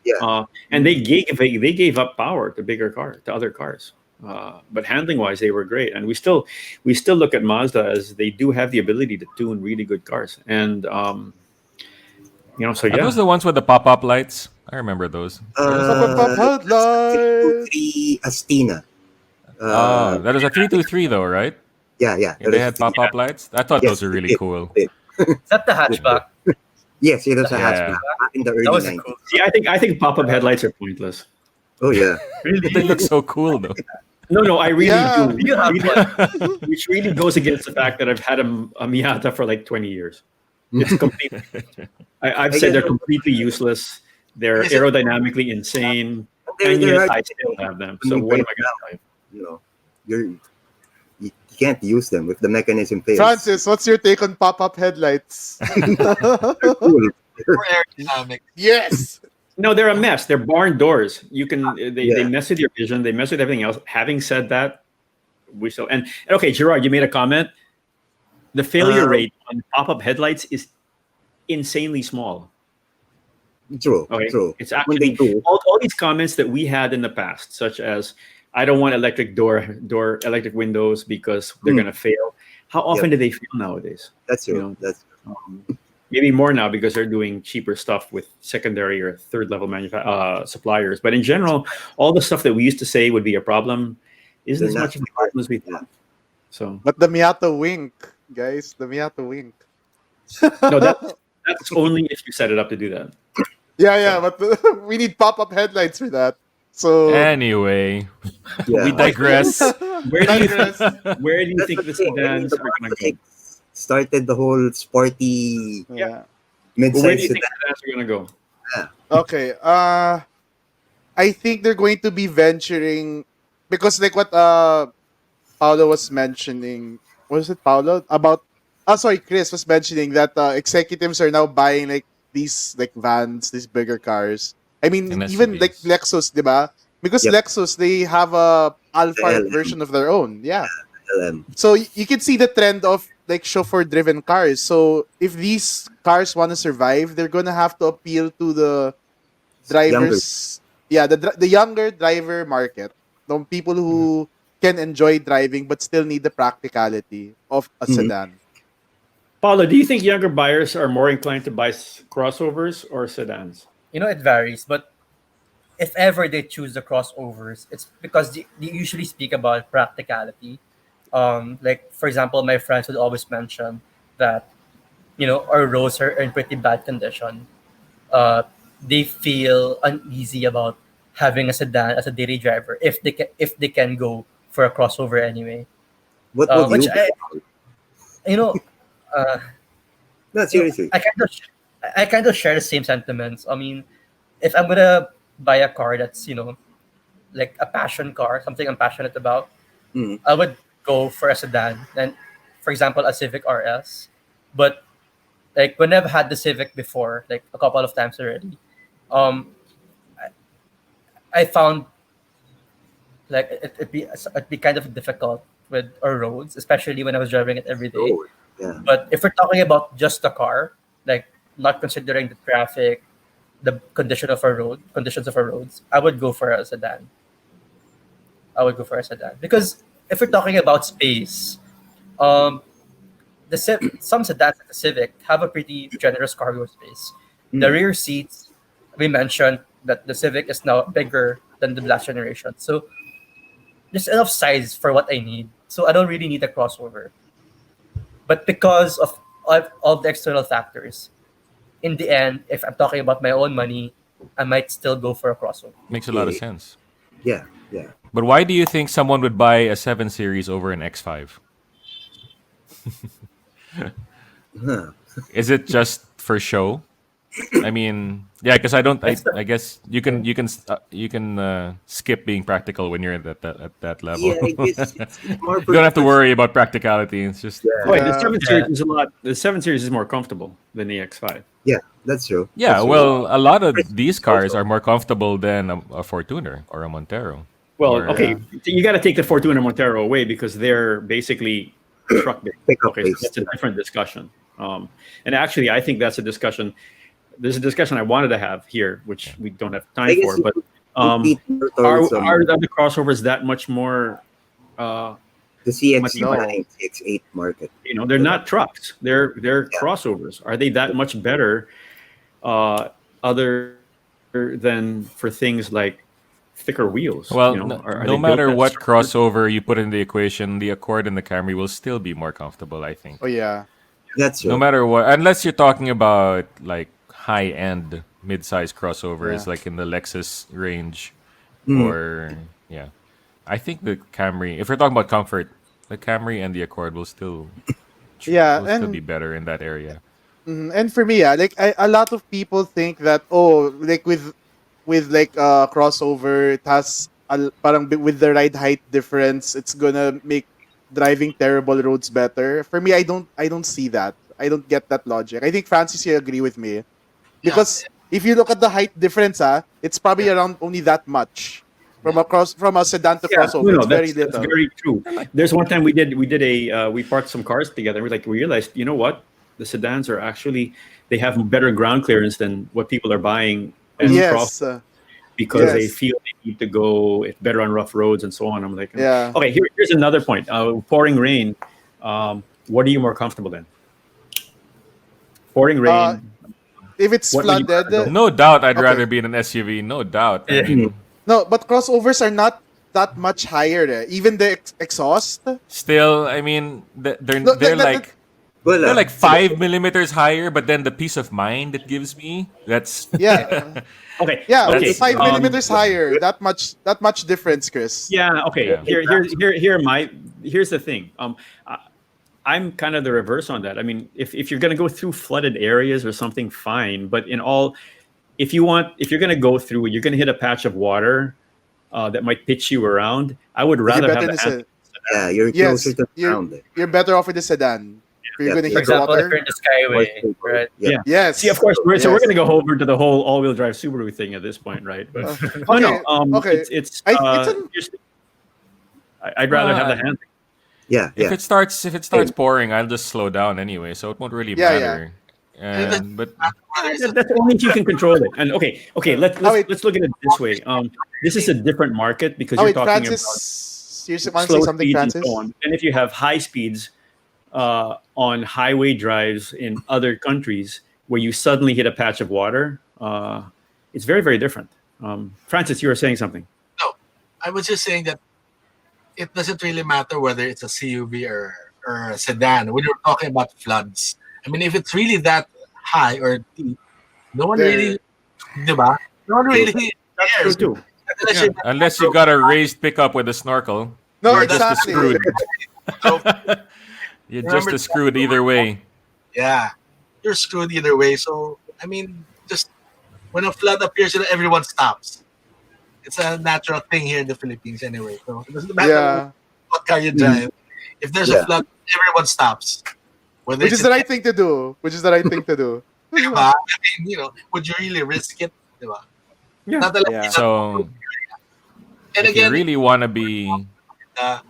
And they gave up power to other cars. But handling wise, they were great. And we still look at Mazda as they do have the ability to tune really good cars. And Are those the ones with the pop-up lights? I remember those. Headlights. 323 Astina. That was a 323 though, right? Yeah. Yeah, they had pop-up lights. I thought those were really cool. Is that the hatchback? Yes, it was a Yeah. hatchback back in the early That was 90s. cool. See, I think pop-up headlights are pointless. Oh, yeah. They look so cool though. No, I really Yeah. do. You have one. Which really goes against the fact that I've had a Miata for like 20 years. It's complete. I've said they're completely useless. They're aerodynamically insane, They're and yet hard I to still have them. So use what am right I going to You know, you can't use them if the mechanism fails. Francis, what's your take on pop-up headlights? They're cool. For aerodynamic. Yes. No, they're a mess. They're barn doors. They mess with your vision. They mess with everything else. Having said that, and okay, Gerard, you made a comment. The failure rate on pop-up headlights is insanely small. True. Okay, True. it's When they actually do, all these comments that we had in the past, such as I don't want electric electric windows because they're gonna fail. How often do they fail nowadays? that's true. You know, That's maybe more now because they're doing cheaper stuff with secondary or third level suppliers. But in general, all the stuff that we used to say would be a problem isn't They're as not much of a problem as we thought. So But the Miata wink, guys, the Miata wink. no, that's only if you set it up to do that. Yeah, but we need pop-up headlights for that. So Anyway, Yeah. we digress. Where do you Digress. where do you That's think the thing. I mean, sedans the are going to Mazda go? 6 started the whole sporty yeah. Where do midsize you think sedan. the sedans are going to go? Okay. I think they're going to be venturing because like what Paolo was mentioning. Was it Paolo? About sorry, Chris was mentioning that executives are now buying like these like vans, these bigger cars. I mean, And even like SUVs. Lexus, diba? Because Yep. Lexus, they have a Alphard LM. version of their own. Yeah. LM. So you can see the trend of like chauffeur-driven cars. So if these cars want to survive, they're gonna have to appeal to the drivers. Yeah, the younger driver market, the people who can enjoy driving but still need the practicality of a Mhm. sedan. Paulo, do you think younger buyers are more inclined to buy crossovers or sedans? It varies, but if ever they choose the crossovers, it's because they usually speak about practicality. Like for example, my friends would always mention that our roads are in pretty bad condition. They feel uneasy about having a sedan as a daily driver if they can go for a crossover anyway. What would Which you go? you know, uh, No, seriously. I kind of share the same sentiments. I mean, if I'm gonna buy a car that's like a passion car, something I'm passionate about, Mm. I would go for a sedan. And for example, a Civic RS. But like when I've had the Civic before, like a couple of times already, um, I found like it'd be kind of difficult with our roads, especially when I was driving it every day. Oh, yeah. But if we're talking about just the car, like not considering the traffic, the conditions of our roads, I would go for a sedan. I would go for a sedan because if we're talking about space, um, some sedans like the Civic have a pretty generous cargo space. The Mm. rear seats, we mentioned that the Civic is now bigger than the last generation, so there's enough size for what I need. So I don't really need a crossover. But because of all the external factors, in the end, if I'm talking about my own money, I might still go for a crossover. Makes a lot of sense. Yeah, yeah. But why do you think someone would buy a 7 Series over an X5? Huh. Is it just for show? I mean, yeah, because I guess you can skip being practical when you're at that level. Yeah, I guess it's more You don't have to worry about practicality. It's just Yeah. Wait, the Yeah. 7 Series is the 7 Series is more comfortable than the X5. Yeah, that's true. yeah. That's true. Well, a lot of these cars Also- are more comfortable than a Fortuner or a Montero. Well, Or, okay, you got to take the Fortuna Montero away because they're basically truck based. Pickup Okay, so based. that's a different discussion. And actually, I think that's a discussion. There's a discussion I wanted to have here, which we don't have I time guess for. you But could are compete more towards, the crossovers that much more? the CX9, No. CX8 market. They're not trucks. They're Yeah. crossovers. Are they that much better? Other than for things like thicker wheels. well, Are no they matter built that what structured? crossover you put in the equation, the Accord and the Camry will still be more comfortable. I think. Oh yeah. That's true. No matter what, unless you're talking about like high-end mid-size crossovers, Yeah. like in the Lexus range, Mm. or yeah, I think the Camry. If we're talking about comfort, the Camry and the Accord will still Yeah, will still and be better in that area. and for me, yeah, like a lot of people think that like with like crossover, it has parang with the ride height difference, it's gonna make driving terrible roads better. For me, I don't see that. I don't get that logic. I think Francis, you agree with me because if you look at the height difference, it's probably around only that much from a sedan to Yeah, crossover. It's very that's little. very true. There's one time we parked some cars together. We realized, you know what, the sedans are actually they have better ground clearance than what people are buying as cross Yes. because they Yes. feel they need to go. It's better on rough roads and so on. I'm like, Yeah. okay, here's another point. Pouring rain. What are you more comfortable in? pouring rain. If it's What would you flooded, rather go? No doubt, I'd Okay. rather be in an SUV. No doubt. I Yeah. mean, no, but crossovers are not that much higher. Even the exhaust. still, I mean, they're No, they're that- like Well, they're like 5 millimeters higher. But then the peace of mind it gives me, that's yeah, Okay. yeah, Okay. That's- 5 millimeters higher. That much difference, Chris. Yeah. Okay. Yeah. Here's the thing. I'm kind of the reverse on that. I mean, if you're going to go through flooded areas or something, fine. But if you're going to go through, you're going to hit a patch of water that might pitch you around. I would You're rather better have in the the hand. yeah, you're Yes, closer to the you're- ground. You're better off with the sedan. If you're Yeah. gonna For hit the example, if you're water. in the Skyway, right? Yeah. Yes. See, of course, we're Yes. going to go over to the whole all-wheel drive Subaru thing at this point, right? But Okay, okay. it's It's I'd rather have the hand. Yeah, if yeah. it starts pouring, I'll just slow down anyway, so it won't really Yeah, matter. But That's only if you can control it. And let's wait. let's look at it this way. This is a different market because Oh you're wait, talking Francis. You about want to slow say something, speeds and Francis? so on. And if you have high speeds on highway drives in other countries where you suddenly hit a patch of water, it's very, very different. Francis, you were saying something. No, I was just saying that it doesn't really matter whether it's a CUV or a sedan. When you're talking about floods, I mean, if it's really that high or deep, no one There- really, diba? No one really True cares. too. Unless you're- unless you got a raised pickup with a snorkel, No, you're just exactly. screwed. So, You're Remember- just screwed either way. yeah, you're screwed either way. So, I mean, just when a flood appears, everyone stops. It's a natural thing here in the Philippines anyway. So it doesn't matter Yeah. what car you drive. If there's a Yeah. flood, everyone stops. Whether Which it's is the right thing to do. diba? I mean, would you really risk it? Diba? Yeah. Not like Yeah. So and if you again, really want to be, the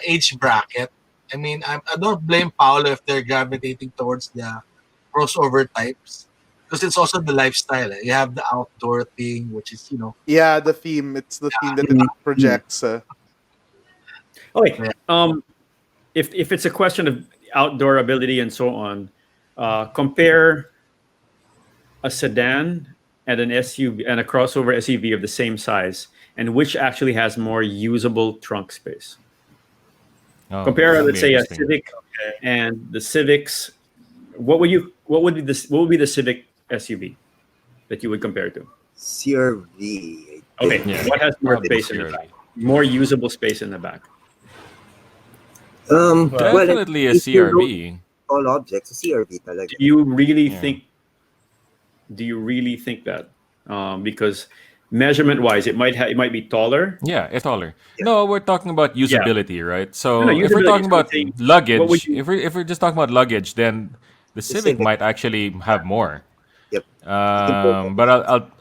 age bracket. I mean, I don't blame Paolo if they're gravitating towards the crossover types because it's also the lifestyle. You have the outdoor thing, which is Yeah, the theme. It's the theme that it projects. Okay. If it's a question of outdoor ability and so on, compare a sedan and an SUV and a crossover SUV of the same size, and which actually has more usable trunk space. oh, Compare, that'd let's be say, a interesting. Civic and the Civics. What would be the Civic SUV that you would compare to? CRV. I Okay, think. Yeah. what has more Probably space in the CRV. back? More usable space in the back. Well, Definitely a if you know CRV. all objects, a CRV talaga. Do you really Yeah. think? Do you really think that? Because measurement-wise, it might be taller. Yeah, it's taller. No, we're talking about usability, right? So No, if we're usability, talking so about I'm saying, luggage, what would you- if we're just talking about luggage, then the Civic Civic. might actually have more. Yep. But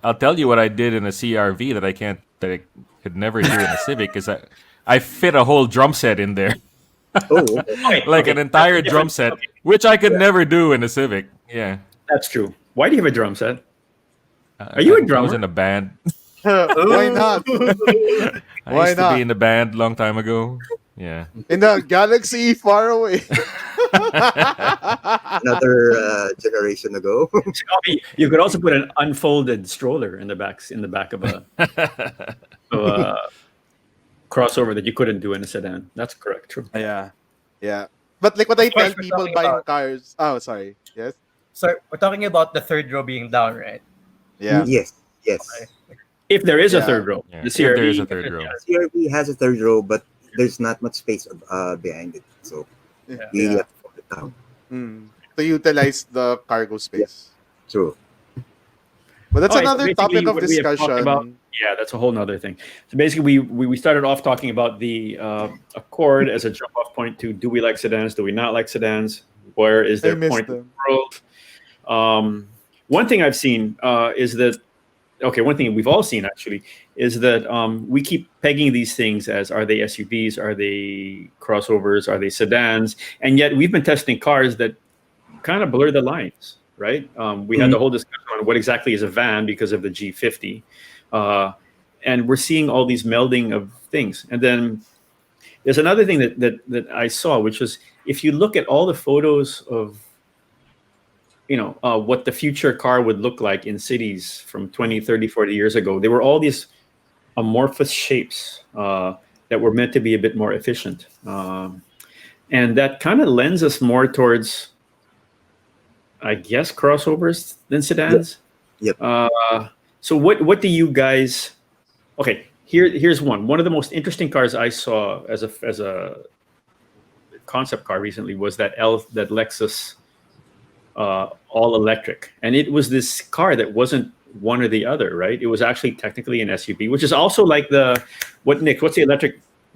I'll tell you what I did in a CRV that I could never do in a Civic is that I fit a whole drum set in there, Oh, okay. Okay, like okay, an entire that's drum different. set, Okay, which I could never do in a Civic. Yeah. that's true. Why do you have a drum set? Are you a I was drummer? in a band. Why not? I Why used to not? be in a band long time ago. Yeah. In the galaxy far away. Another generation ago. Okay, you could also put an unfolded stroller in the back of a crossover that you couldn't do in a sedan. That's correct. True. Yeah. Yeah. But like what I Of course, tell we're people talking buying about- cars. Oh, sorry. Yes. So we're talking about the third row being down, right? Yeah. Yes, yes. If there is a Yeah. third row, Yeah, the if there is CRV. a third row. CRV has a third row, but there's not much space behind it, so you Yeah. have to put it down. To utilize the cargo space. True. But that's All right, so another basically topic of what we have talked discussion. about- Yeah, that's a whole nother thing. So basically, we started off talking about the Accord as a jump-off point to do we like sedans? Do we not like sedans? Where is I their missed point in the them. world? One thing I've seen is that one thing we've all seen actually is that we keep pegging these things as are they SUVs, are they crossovers, are they sedans, and yet we've been testing cars that kind of blur the lines, right? We had the whole discussion on what exactly is a van because of the G50, and we're seeing all these melding of things. And then there's another thing that I saw, which was if you look at all the photos of what the future car would look like in cities from 20, 30, 40 years ago. There were all these amorphous shapes that were meant to be a bit more efficient. And that kind of lends us more towards, I guess, crossovers than sedans. Yep. So what do you guys? Okay, here's one. One of the most interesting cars I saw as a concept car recently was that Lexus all electric, and it was this car that wasn't one or the other, right? It was actually technically an SUV, which is also like what's the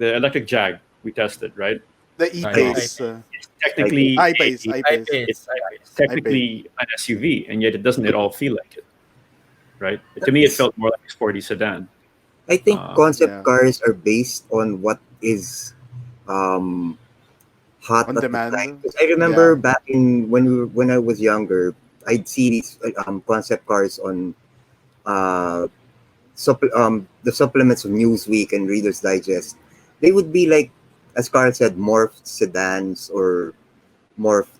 electric Jag we tested, right? The E-Pace. It's technically I-Pace. it's technically an SUV, and yet it doesn't at all feel like it, right? To me, it felt more like a sporty sedan. I think concept Yeah. cars are based on what is hot On at demand. the time. 'Cause I remember back in when I was younger, I'd see these concept cars on the supplements of Newsweek and Reader's Digest. They would be like, as Carl said, morphed sedans or morphed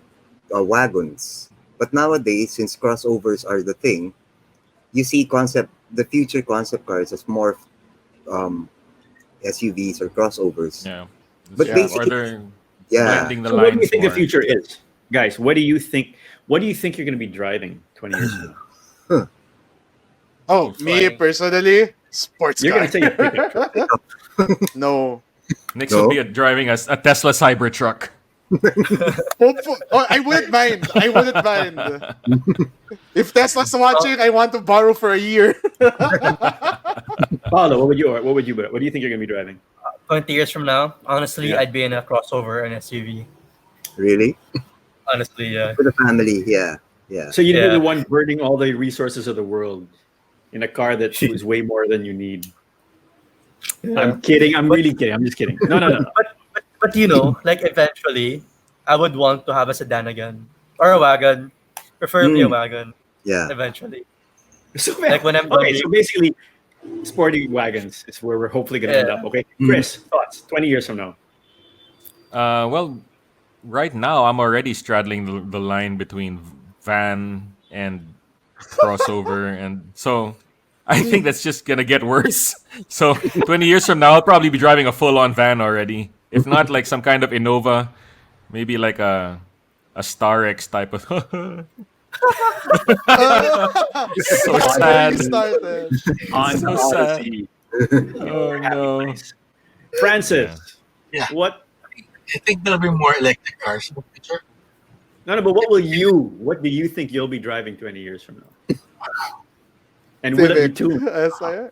wagons. But nowadays, since crossovers are the thing, you see the future concept cars as morphed SUVs or crossovers. Yeah. But Or basically, they're yeah. blending the So what do you lines think the more. future is, guys? What do you think? What do you think you're going to be driving 20 years from now? Oh, me Flying. personally, sports You're car. going to say a pickup. No. Nick's No? will be driving a Tesla Cybertruck. I wouldn't mind. I wouldn't mind. If Tesla's watching, I want to borrow for a year. Paulo, what do you think you're going to be driving? 20 years from now, honestly, Yeah. I'd be in a crossover, an SUV. Really? Honestly, yeah. For the family, yeah. Yeah. So you'd be Yeah. the one burning all the resources of the world in a car that was way more than you need. I'm kidding. I'm really kidding. I'm just kidding. No. But like eventually, I would want to have a sedan again or a wagon, preferably a wagon. Yeah. Eventually, So, like when I'm okay, done so basically, sporty wagons is where we're hopefully going to end Yeah. up. Okay, Chris, thoughts? 20 years from now. Well, right now I'm already straddling the line between van and crossover, and so I think that's just gonna get worse. So 20 years from now, I'll probably be driving a full-on van already. If not, like some kind of Innova, maybe like a Star X type of. So sad. Already started. On So the sad. Odyssey. Oh no. Francis, Yeah. what? I think there'll be more electric cars in the future. No, but what do you think you'll be driving 20 years from now? And will it be tuned? SIR.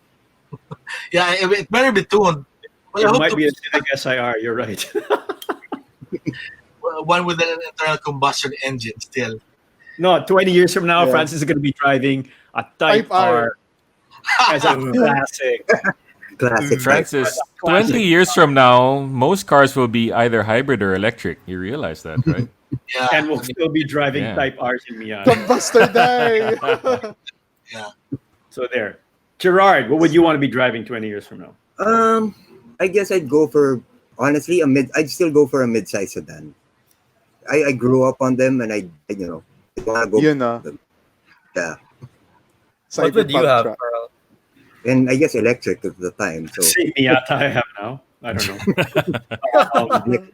Yeah, it better be tuned. Well, I It hope might to be a be Civic SIR. You're right. one with an internal combustion engine still. No, 20 years from now, Yeah. Francis is going to be driving a Type Type R. R as a classic. Classic. Francis, Classic. 20 years from now, most cars will be either hybrid or electric. You realize that, right? Yeah. And we'll still be driving Yeah. Type R's in Miata. Combustor die. Yeah. So there. Gerard, what would you want to be driving 20 years from now? I guess I'd go for honestly I'd still go for a midsize sedan. I grew up on them and I wanna go You know. yeah. what would you Cyberpunk have, truck. Carl? And I guess electric at the time. So Same Miata I have now. I don't know.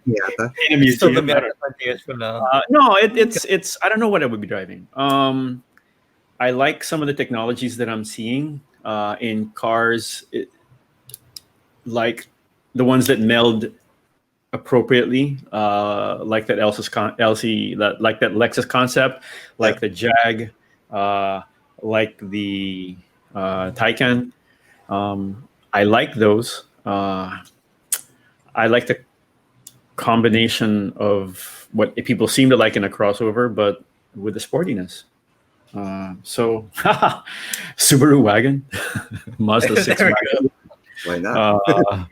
yeah. In a Still museum. be I at don't- 20 years from now. No, it's. I don't know what I would be driving. I like some of the technologies that I'm seeing in cars, like the ones that meld appropriately, like that like that Lexus concept, like the Jag, like the Taycan. I like those. I like the combination of what people seem to like in a crossover, but with the sportiness. So, Subaru wagon, Mazda6 There we wagon. Why not?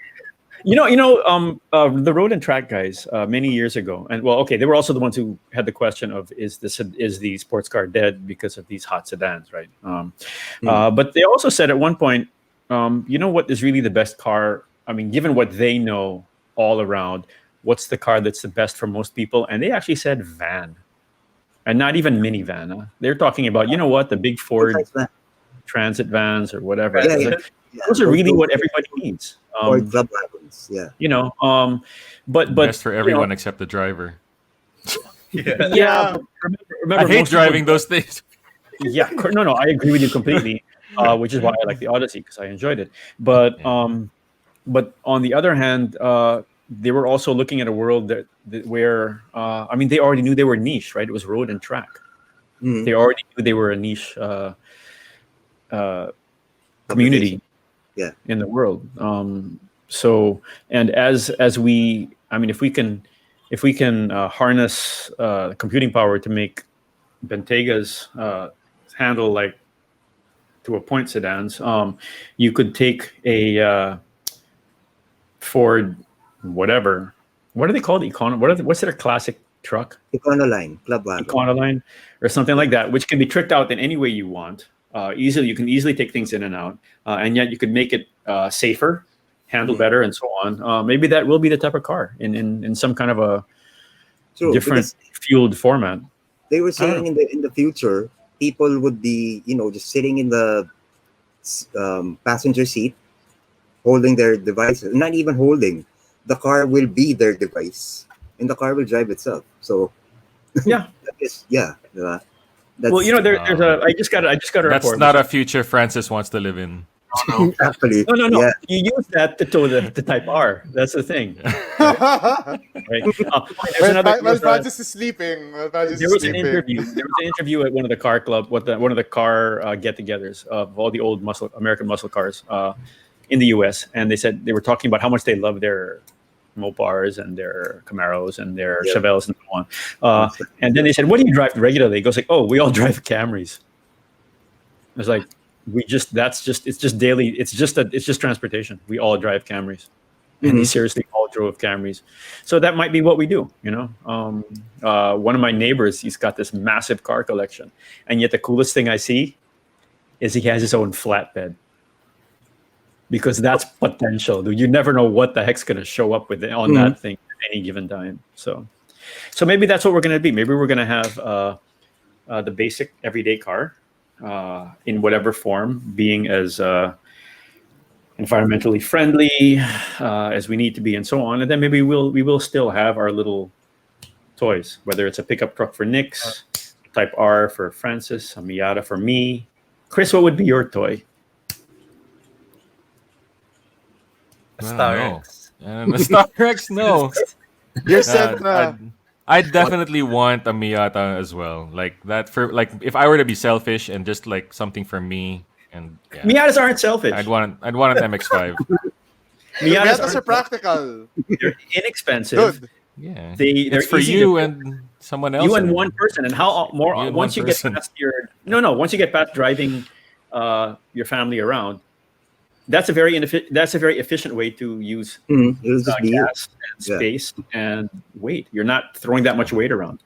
The road and track guys many years ago, and well, okay, they were also the ones who had the question of is the sports car dead because of these hot sedans, right? But they also said at one point, what is really the best car? I mean, given what they know all around, what's the car that's the best for most people? And they actually said van. and not even minivan. Huh? They're talking about, you know what, the big Ford Midsize van. Transit vans or whatever. Yeah, It's yeah. like, those are really what everybody needs. Or club wagons. Yeah. You know, but Best for you know, everyone except the driver. Yeah. yeah. But remember, I hate most driving people, those things. yeah, no, I agree with you completely. Which is why I like the Odyssey because I enjoyed it. But Yeah. but on the other hand, they were also looking at a world that where I mean, they already knew they were niche, right? It was road and track. Mhm. They already knew they were a niche community Yeah. in the world. So, and as we, I mean, if we can harness computing power to make Bentega's handle like to a point sedans, you could take a Ford, whatever. What are they called? What's their classic truck? Econoline, club wagon. Econoline or something like that, which can be tricked out in any way you want. Easily, you can easily take things in and out, and yet you could make it safer, handle better, and so on. Maybe that will be the type of car in some kind of a True, different because fueled format. they were I don't saying in the future, people would be, just sitting in the passenger seat, holding their devices. Not even holding, the car will be their device, and the car will drive itself. So Yeah. that is, yeah, diba? That's Well, there's a. I just got a That's report. not a future Francis wants to live in. No. actually, No. yeah, You use that to tow the Type R. That's the thing, Well, right? There's another. Francis is sleeping. Francis There is was an sleeping. interview. There was an interview at one of the car club, one of the car get-togethers of all the old American muscle cars in the U.S. And they said they were talking about how much they love their Mopars and their Camaros and their Yeah. Chevelles and so on. And then they said, "What do you drive regularly?" He goes like, "Oh, we all drive Camrys." It's like it's just daily. It's just transportation. We all drive Camrys. And they seriously all drove Camrys. So that might be what we do, one of my neighbors, he's got this massive car collection. And yet the coolest thing I see is he has his own flatbed. Because that's potential. Dude. You never know what the heck's going to show up with on that thing at any given time. So maybe that's what we're going to be. Maybe we're going to have the basic everyday car in whatever form, being as environmentally friendly as we need to be, and so on. And then maybe we will still have our little toys, whether it's a pickup truck for Nix, Type R for Francis, a Miata for me. Chris, what would be your toy? Star know. X. Star X, no. You said I definitely want a Miata as well. Like that for if I were to be selfish and just like something for me and yeah, Miatas aren't selfish. I'd want an MX-5. Miatas are practical. They're inexpensive. Good. Yeah, They're it's for easy you to- and someone else. You and one person, and how more You and once one you person. get past once you get past driving your family around, that's a very efficient way to use it'll just be gas and space and weight. You're not throwing that much weight around.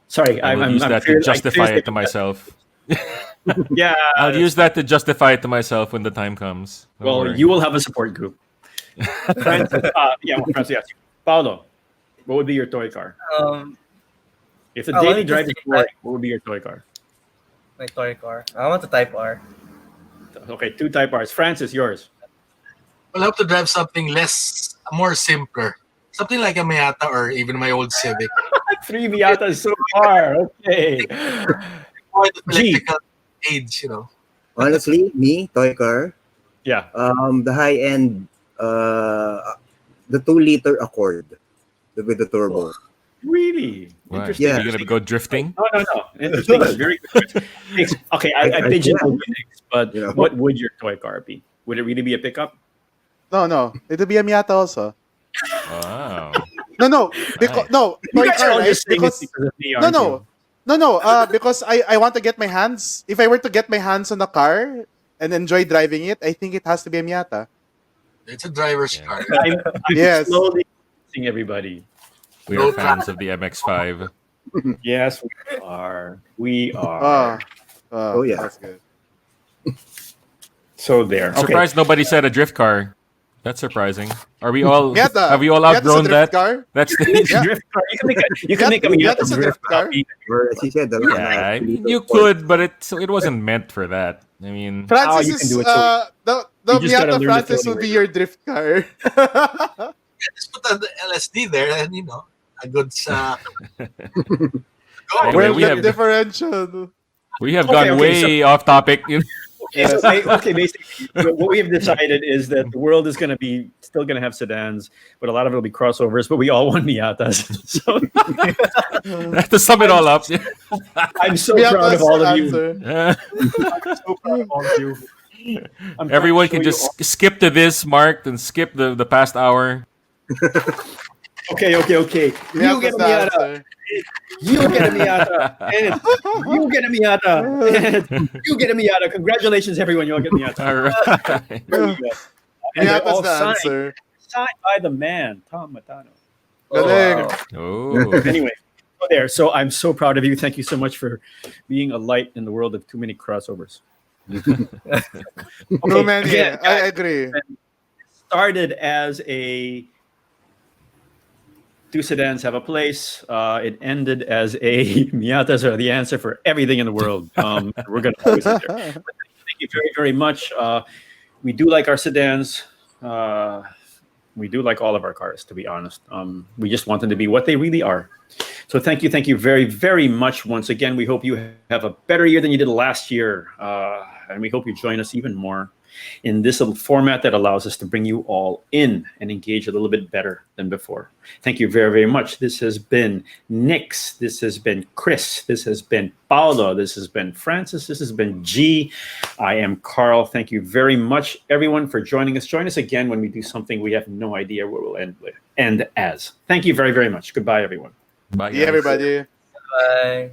Sorry, I will I'm use that to justify it to myself. Yeah, I'll use that to justify it to myself when the time comes. Don't well, worry. you will have a support group. Francis, Francis, yes. Paolo, what would be your toy car? If the I daily wanted to drive is say boring, that- what would be your toy car? My toy car. I want the Type R. Okay, 2 Type Rs. Francis, yours. I'll have to drive something more simpler. Something like a Miata or even my old Civic. 3 Miatas so far. Okay. Avoid the Gee. electrical age, honestly, me toy car. Yeah. The high end, the 2-liter Accord with the turbo. Really? Why? Interesting. Yeah. You're gonna go drifting? No. Interesting. Very good. Okay, I pigeonholed you next, but Yeah. what would your toy car be? Would it really be a pickup? No. It'll be a Miata also. Wow. No. Because Nice. You toy guys are car, all right? just saying Because this because of me, aren't you? No. Because I want to get my hands. If I were to get my hands on a car and enjoy driving it, I think it has to be a Miata. It's a driver's Yeah. car. I'm Yes. slowly seeing everybody. We are fans of the MX-5. Yes, we are. We are. Oh, yeah. That's good. So there. Okay. Surprised nobody said a drift car. That's surprising. Are we all? Miata, Have we all Miata's a outgrown drift that? car. That's It's the. a drift car. You can make a Yeah, Miata that's a drift drift car. copy. Or as you said, the Yeah, I mean, you could, but it wasn't meant for that. I mean, Francis you can is do it so the you just gotta Miata learn to Francis throw would it be away. your drift car. Just put the LSD there, and a good Anyway, Well, we that have differential. gone okay, way off topic. Yes. Okay, basically, what we have decided is that the world is going to be still going to have sedans, but a lot of it will be crossovers. But we all want Miatas. So To sum it all up, I'm so proud Miata's of all the of you. answer. So proud of all of you. I'm trying to everyone show can you just skip to this mark and skip the past hour. Okay. You Miata's get a the Miata. answer. You get a Miata. And you get a Miata. And you get a Miata. Congratulations, everyone. You all get a Miata. All right. There you go. And they're all Miata's the signed answer. by the man, Tom Matano. Galing. Oh, Anyway, there. So I'm so proud of you. Thank you so much for being a light in the world of too many crossovers. Too many. again, I agree. started as a two sedans have a place. It ended as a Miatas are the answer for everything in the world. We're going to always sit there. But thank you very, very much. We do like our sedans. We do like all of our cars, to be honest. We just want them to be what they really are. So thank you very, very much once again. We hope you have a better year than you did last year. And we hope you join us even more in this little format that allows us to bring you all in and engage a little bit better than before. Thank you very, very much. This has been Nix. This has been Chris. This has been Paolo. This has been Francis. This has been G. I am Carl. Thank you very much, everyone, for joining us. Join us again when we do something we have no idea where we'll end as. Thank you very, very much. Goodbye, everyone. bye, Yeah, guys. everybody. Bye.